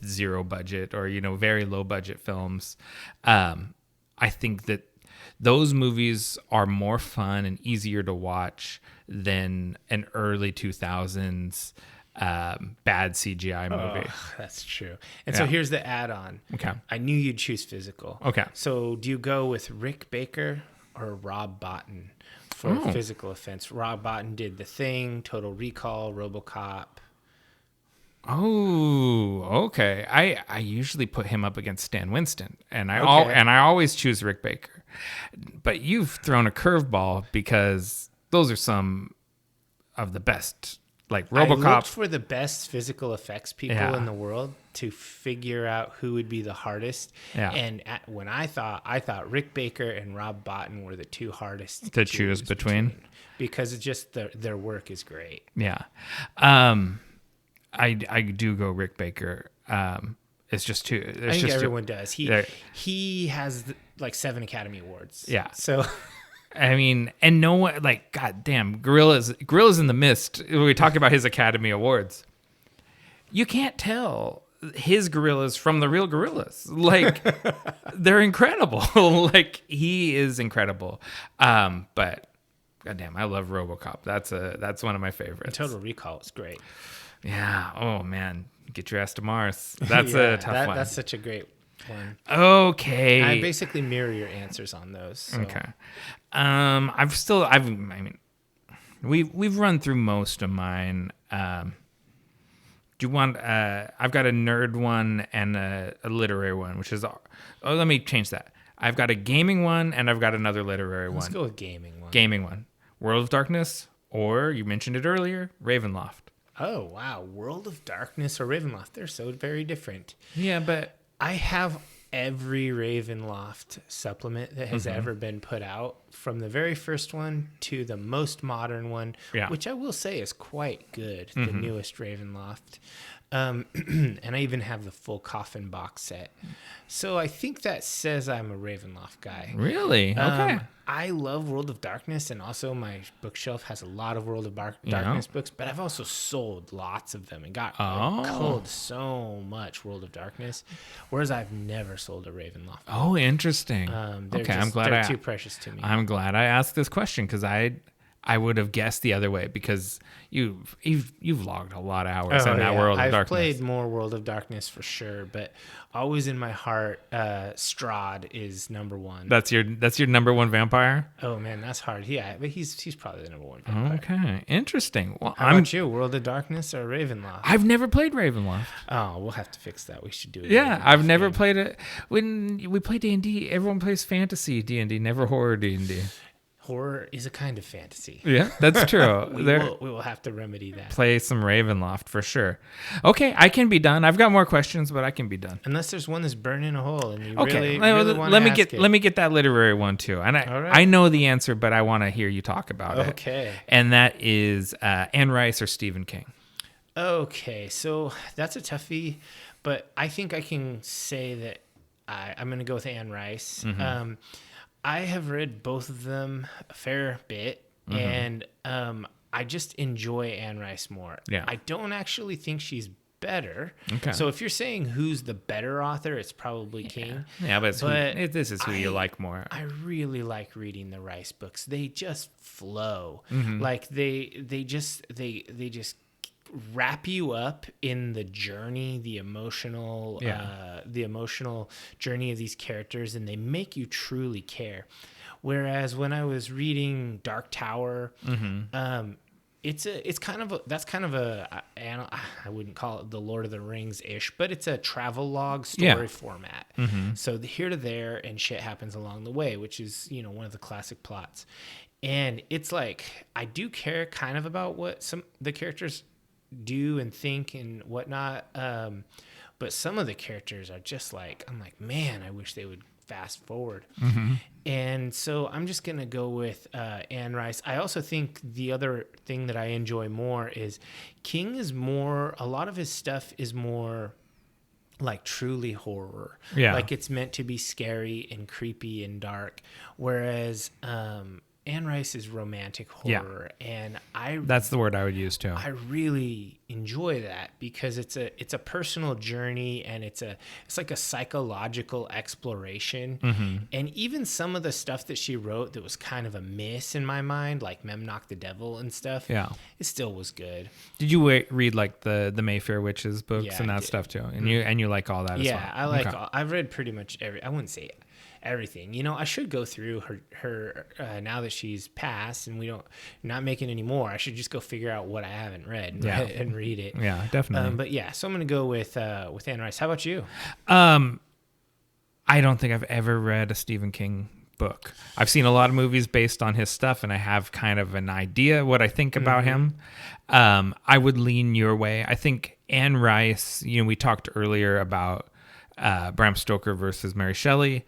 zero budget or very low budget films. I think that those movies are more fun and easier to watch than an early 2000s bad CGI movie. Oh, that's true. And so here's the add-on. Okay. I knew you'd choose physical. Okay. So do you go with Rick Baker or Rob Bottin for physical effects? Rob Bottin did The Thing, Total Recall, RoboCop. Oh, okay. I usually put him up against Stan Winston, and I always choose Rick Baker. But you've thrown a curveball because those are some of the best. Like RoboCop. I looked for the best physical effects people in the world to figure out who would be the hardest. Yeah. And when I thought Rick Baker and Rob Bottin were the two hardest to choose between. Because it's just their work is great. Yeah. I do go Rick Baker. It's just too. I think everyone does. He has like 7 Academy Awards. Yeah. So, I mean, and no one like, goddamn, Gorilla's in the Mist. We talk about his Academy Awards. You can't tell his gorillas from the real gorillas. Like, they're incredible. Like, he is incredible. But goddamn, I love RoboCop. That's one of my favorites. And Total Recall is great. Yeah. Oh man, get your ass to Mars. That's a tough one. That's such a great one. Okay. I basically mirror your answers on those. So. Okay. We've run through most of mine. Do you want? I've got a nerd one and a literary one, which is. Oh, let me change that. I've got a gaming one and I've got another literary one. Let's go with gaming one. Gaming one. World of Darkness, or you mentioned it earlier, Ravenloft. Oh, wow. World of Darkness or Ravenloft. They're so very different. Yeah, but I have every Ravenloft supplement that has ever been put out, from the very first one to the most modern one, which I will say is quite good, the newest Ravenloft. And I even have the full Coffin box set. So I think that says I'm a Ravenloft guy. Really? Okay. I love World of Darkness, and also my bookshelf has a lot of World of Darkness books, but I've also sold lots of them and got culled so much World of Darkness, whereas I've never sold a Ravenloft. Oh, interesting. Okay, I'm glad they're too precious to me. I'm glad I asked this question, because I would have guessed the other way, because you've logged a lot of hours in that World of Darkness. I've played more World of Darkness for sure, but always in my heart, Strahd is number one. That's your number one vampire? Oh man, that's hard. Yeah, but he's probably the number one vampire. Okay, interesting. Well, how about you? World of Darkness or Ravenloft? I've never played Ravenloft. Oh, we'll have to fix that. We should do it. Yeah, I've never played it. When we play D&D, everyone plays fantasy D&D, never horror D&D. Horror is a kind of fantasy. Yeah, that's true. we will have to remedy that. Play some Ravenloft for sure. Okay, I can be done. I've got more questions, but I can be done. Unless there's one that's burning a hole and you really want to ask it. Let me get that literary one too. And I know the answer, but I want to hear you talk about it. Okay. And that is Anne Rice or Stephen King. Okay, so that's a toughie, but I think I can say that I'm going to go with Anne Rice. I have read both of them a fair bit, and I just enjoy Anne Rice more. Yeah. I don't actually think she's better. Okay. So if you're saying who's the better author, it's probably King. Yeah, but this is who you like more. I really like reading the Rice books. They just flow. Like they just wrap you up in the journey, the emotional journey of these characters, and they make you truly care. Whereas when I was reading Dark Tower, it's kind of a I wouldn't call it the Lord of the Rings ish, but it's a travel log story format. So here to there, and shit happens along the way, which is one of the classic plots. And it's like I do care kind of about what the characters do and think and whatnot, but some of the characters are just like, I'm like, man, I wish they would fast forward. And so I'm just gonna go with Anne Rice. I also think the other thing that I enjoy more is King is more, a lot of his stuff is more like truly horror. Like it's meant to be scary and creepy and dark, whereas Anne Rice is romantic horror, and that's the word I would use too. I really enjoy that because it's a personal journey, and it's like a psychological exploration. And even some of the stuff that she wrote that was kind of a miss in my mind, like Memnoch the Devil and stuff, it still was good. Did you read like the Mayfair Witches books and that stuff too? And you like all that as well? Yeah, I like I've read pretty much I wouldn't say everything. I should go through her now that she's passed and not making any more. I should just go figure out what I haven't read and read it. Yeah, definitely. But yeah, so I'm going to go with Anne Rice. How about you? I don't think I've ever read a Stephen King book. I've seen a lot of movies based on his stuff, and I have kind of an idea what I think about him. I would lean your way. I think Anne Rice, we talked earlier about Bram Stoker versus Mary Shelley.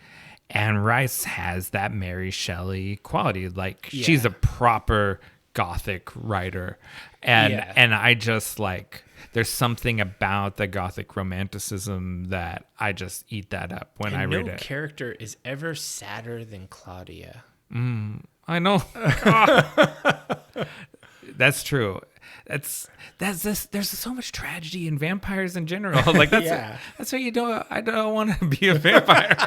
Anne Rice has that Mary Shelley quality. Like, she's a proper gothic writer. And I just there's something about the gothic romanticism that I just eat that up when I read it. No character is ever sadder than Claudia. I know. That's true. There's so much tragedy in vampires in general. That's why I don't want to be a vampire.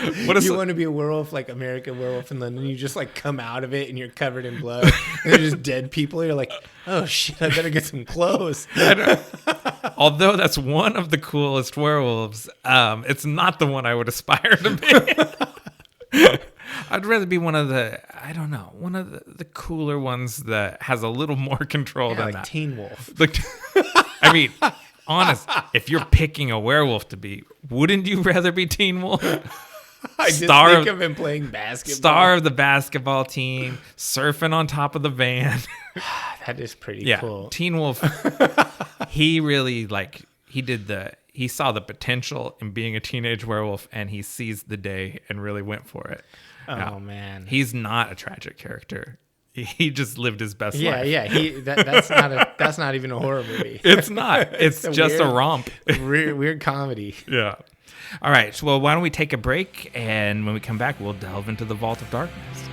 You want to be a werewolf, like American Werewolf in London? You just come out of it and you're covered in blood. And they're just dead people. You're like, oh shit, I better get some clothes. Although that's one of the coolest werewolves, it's not the one I would aspire to be. I'd rather be one of the cooler ones that has a little more control than that. Teen Wolf. I mean, honest, if you're picking a werewolf to be, wouldn't you rather be Teen Wolf? I just think of him playing basketball. Star of the basketball team, surfing on top of the van. That is pretty cool. Teen Wolf, he really he saw the potential in being a teenage werewolf, and he seized the day and really went for it. Oh, man. He's not a tragic character. He just lived his best life. Yeah. That's not even a horror movie. It's not. It's just a romp. Weird comedy. Yeah. All right. Well, why don't we take a break, and when we come back, we'll delve into the Vault of Darkness.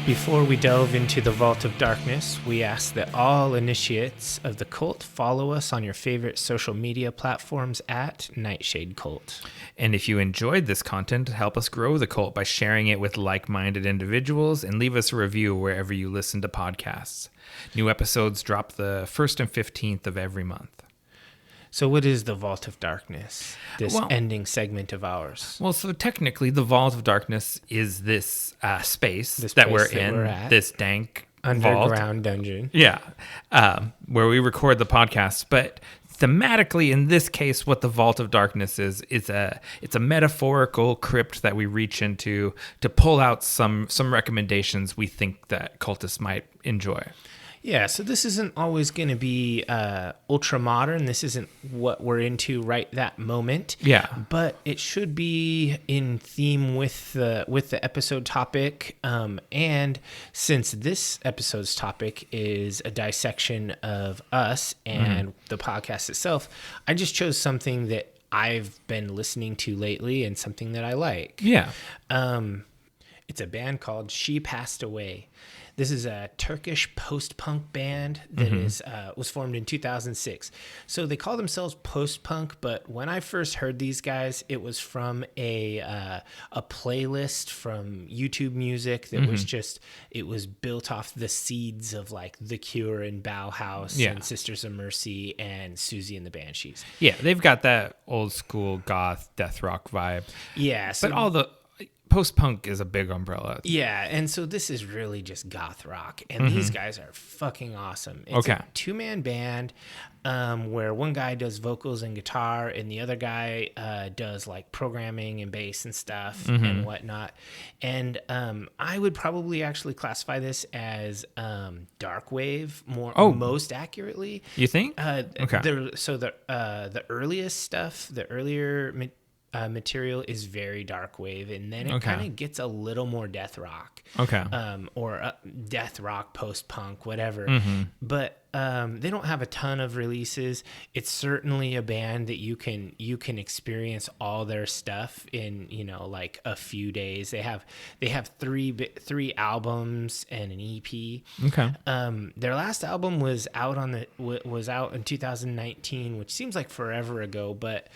Before we delve into the Vault of Darkness, we ask that all initiates of the cult follow us on your favorite social media platforms at Nightshade Cult. And if you enjoyed this content, help us grow the cult by sharing it with like-minded individuals and leave us a review wherever you listen to podcasts. New episodes drop the 1st and 15th of every month. So what is the Vault of Darkness, this ending segment of ours? Well, so technically the Vault of Darkness is this space that we're in, this dank underground dungeon. Yeah, where we record the podcast. But thematically, in this case, what the Vault of Darkness is it's a metaphorical crypt that we reach into to pull out some recommendations we think that cultists might enjoy. Yeah, so this isn't always going to be ultra modern. This isn't what we're into right that moment. Yeah, but it should be in theme with the episode topic. And since this episode's topic is a dissection of us and the podcast itself, I just chose something that I've been listening to lately and something that I like. Yeah, it's a band called She Passed Away. This is a Turkish post-punk band that was formed in 2006. So they call themselves post-punk, but when I first heard these guys, it was from a playlist from YouTube Music that was built off the seeds of The Cure and Bauhaus and Sisters of Mercy and Susie and the Banshees. Yeah, they've got that old school goth death rock vibe. Yeah, but all the post-punk is a big umbrella. Yeah, and so this is really just goth rock, and these guys are fucking awesome. It's a two-man band where one guy does vocals and guitar, and the other guy does programming and bass and stuff and whatnot. And I would probably actually classify this as dark wave most accurately. You think? Okay. So the earliest stuff, the earlier material is very dark wave, and then it kind of gets a little more death rock, or death rock, post punk, whatever. But they don't have a ton of releases. It's certainly a band that you can experience all their stuff in a few days. They have three albums and an EP. Their last album was out in 2019, which seems like forever ago, but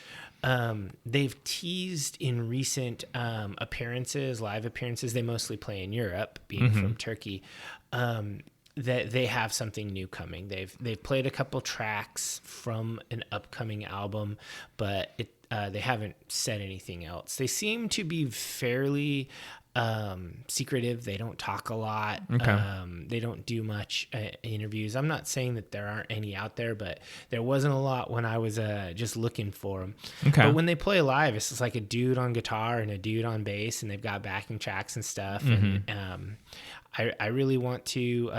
they've teased in recent live appearances. They mostly play in Europe, being from Turkey. that they have something new coming. They've played a couple tracks from an upcoming album, but they haven't said anything else. They seem to be fairly secretive. They don't talk a lot. Okay. They don't do much interviews. I'm not saying that there aren't any out there, but there wasn't a lot when I was just looking for them. Okay. But when they play live, it's just like a dude on guitar and a dude on bass, and they've got backing tracks and stuff. Mm-hmm. And I really want to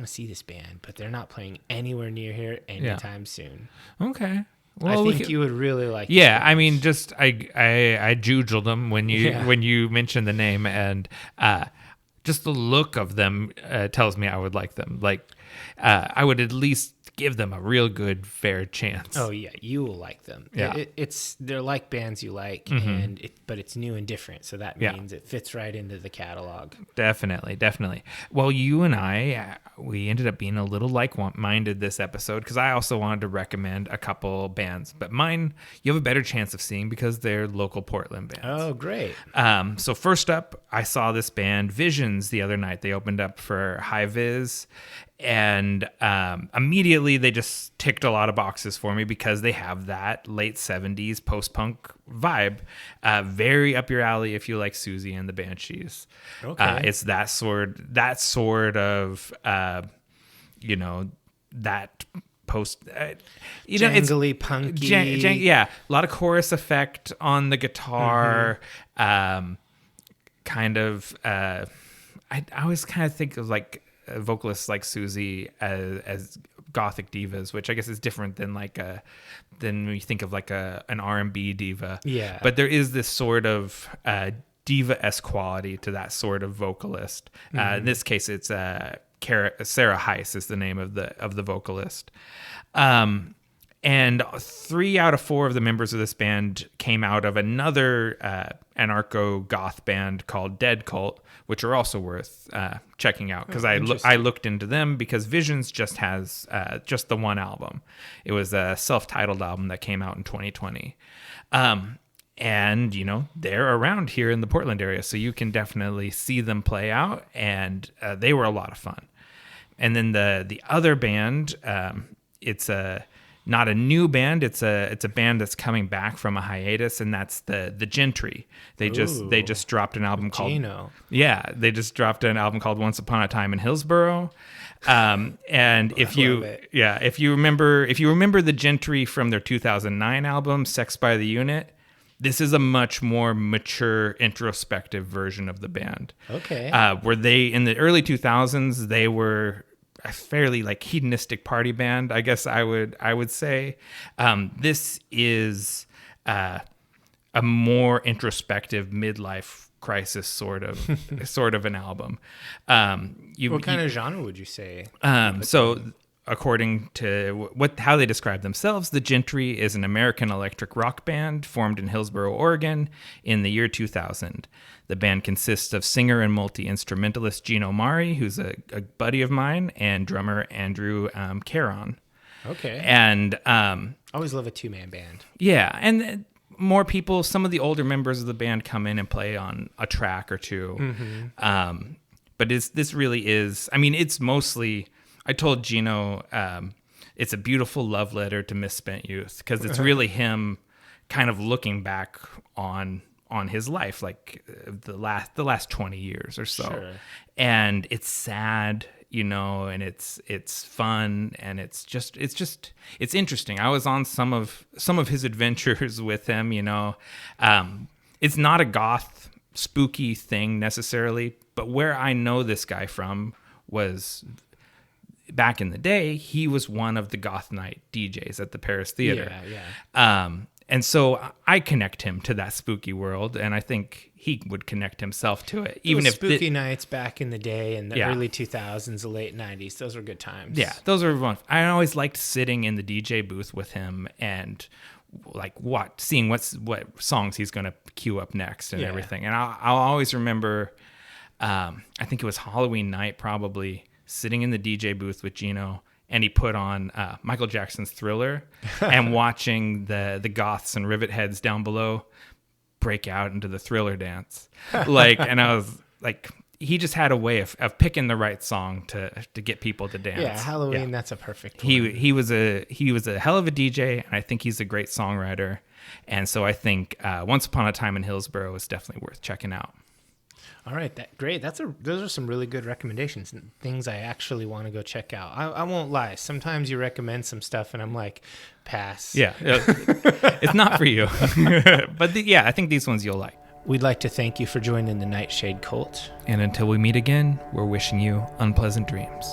see this band, but they're not playing anywhere near here anytime soon. Okay. Well, I think you would really like. Yeah, I mean, just I jujled them when you mentioned the name, and just the look of them tells me I would like them. Like, I would at least give them a real good, fair chance. Oh yeah, you will like them. Yeah, they're like bands you like, mm-hmm. but it's new and different, so that means it fits right into the catalog. Definitely. Well, you and I, we ended up being a little like-minded this episode because I also wanted to recommend a couple bands, but mine you have a better chance of seeing because they're local Portland bands. Oh, great. So first up, I saw this band Visions the other night. They opened up for High Vis. And immediately they just ticked a lot of boxes for me because they have that late 70s post-punk vibe. Very up your alley if you like Susie and the Banshees. Okay. It's that sort of, that post... jangly, punky. Yeah, a lot of chorus effect on the guitar. Mm-hmm. I always kind of think of like... vocalists like Susie as gothic divas, which I guess is different than than when you think of like an R&B diva. Yeah. But there is this sort of diva-esque quality to that sort of vocalist. Mm-hmm. In this case, it's Sarah Heiss is the name of the vocalist. And 3 out of 4 of the members of this band came out of another anarcho-goth band called Dead Cult, which are also worth checking out because I looked into them because Visions just has just the one album. It was a self-titled album that came out in 2020. And, they're around here in the Portland area, so you can definitely see them play out, and they were a lot of fun. And then the other band, it's not a new band. It's a band that's coming back from a hiatus, and that's the Gentry. They just dropped an album called Gino. Yeah, they just dropped an album called Once Upon a Time in Hillsboro. And if you remember the Gentry from their 2009 album Sex by the Unit, this is a much more mature, introspective version of the band. Okay. Where they in the early 2000s they were a fairly like hedonistic party band, I guess I would say. This is a more introspective midlife crisis sort of an album. What kind of genre would you say? So according to how they describe themselves, the Gentry is an American electric rock band formed in Hillsboro, Oregon in the year 2000. The band consists of singer and multi-instrumentalist Gino Mari, who's a buddy of mine, and drummer Andrew Caron. Okay. And I always love a two-man band. Yeah, and more people, some of the older members of the band come in and play on a track or two. Mm-hmm. But this really is, I mean, it's mostly, I told Gino, it's a beautiful love letter to misspent youth, because it's really him kind of looking back on his life, like the last 20 years or so. Sure. And it's sad, and it's fun, and it's interesting. I was on some of his adventures with him, it's not a goth spooky thing necessarily, but where I know this guy from was back in the day, he was one of the goth night DJs at the Paris Theater. Yeah. And so I connect him to that spooky world, and I think he would connect himself to it. Even if spooky nights back in the day in the early 2000s, the late 90s, those were good times. Yeah, those were fun. I always liked sitting in the DJ booth with him and like seeing what songs he's going to queue up next and everything. And I'll always remember, I think it was Halloween night probably, sitting in the DJ booth with Gino, and he put on Michael Jackson's Thriller and watching the goths and rivet heads down below break out into the Thriller dance. And I was like, he just had a way of picking the right song to get people to dance. Yeah, Halloween, that's a perfect one. He was a hell of a DJ, and I think he's a great songwriter. And so I think Once Upon a Time in Hillsborough is definitely worth checking out. All right, great. Those are some really good recommendations and things I actually want to go check out. I won't lie. Sometimes you recommend some stuff and I'm like, pass. Yeah, it's not for you. But I think these ones you'll like. We'd like to thank you for joining the Nightshade Cult. And until we meet again, we're wishing you unpleasant dreams.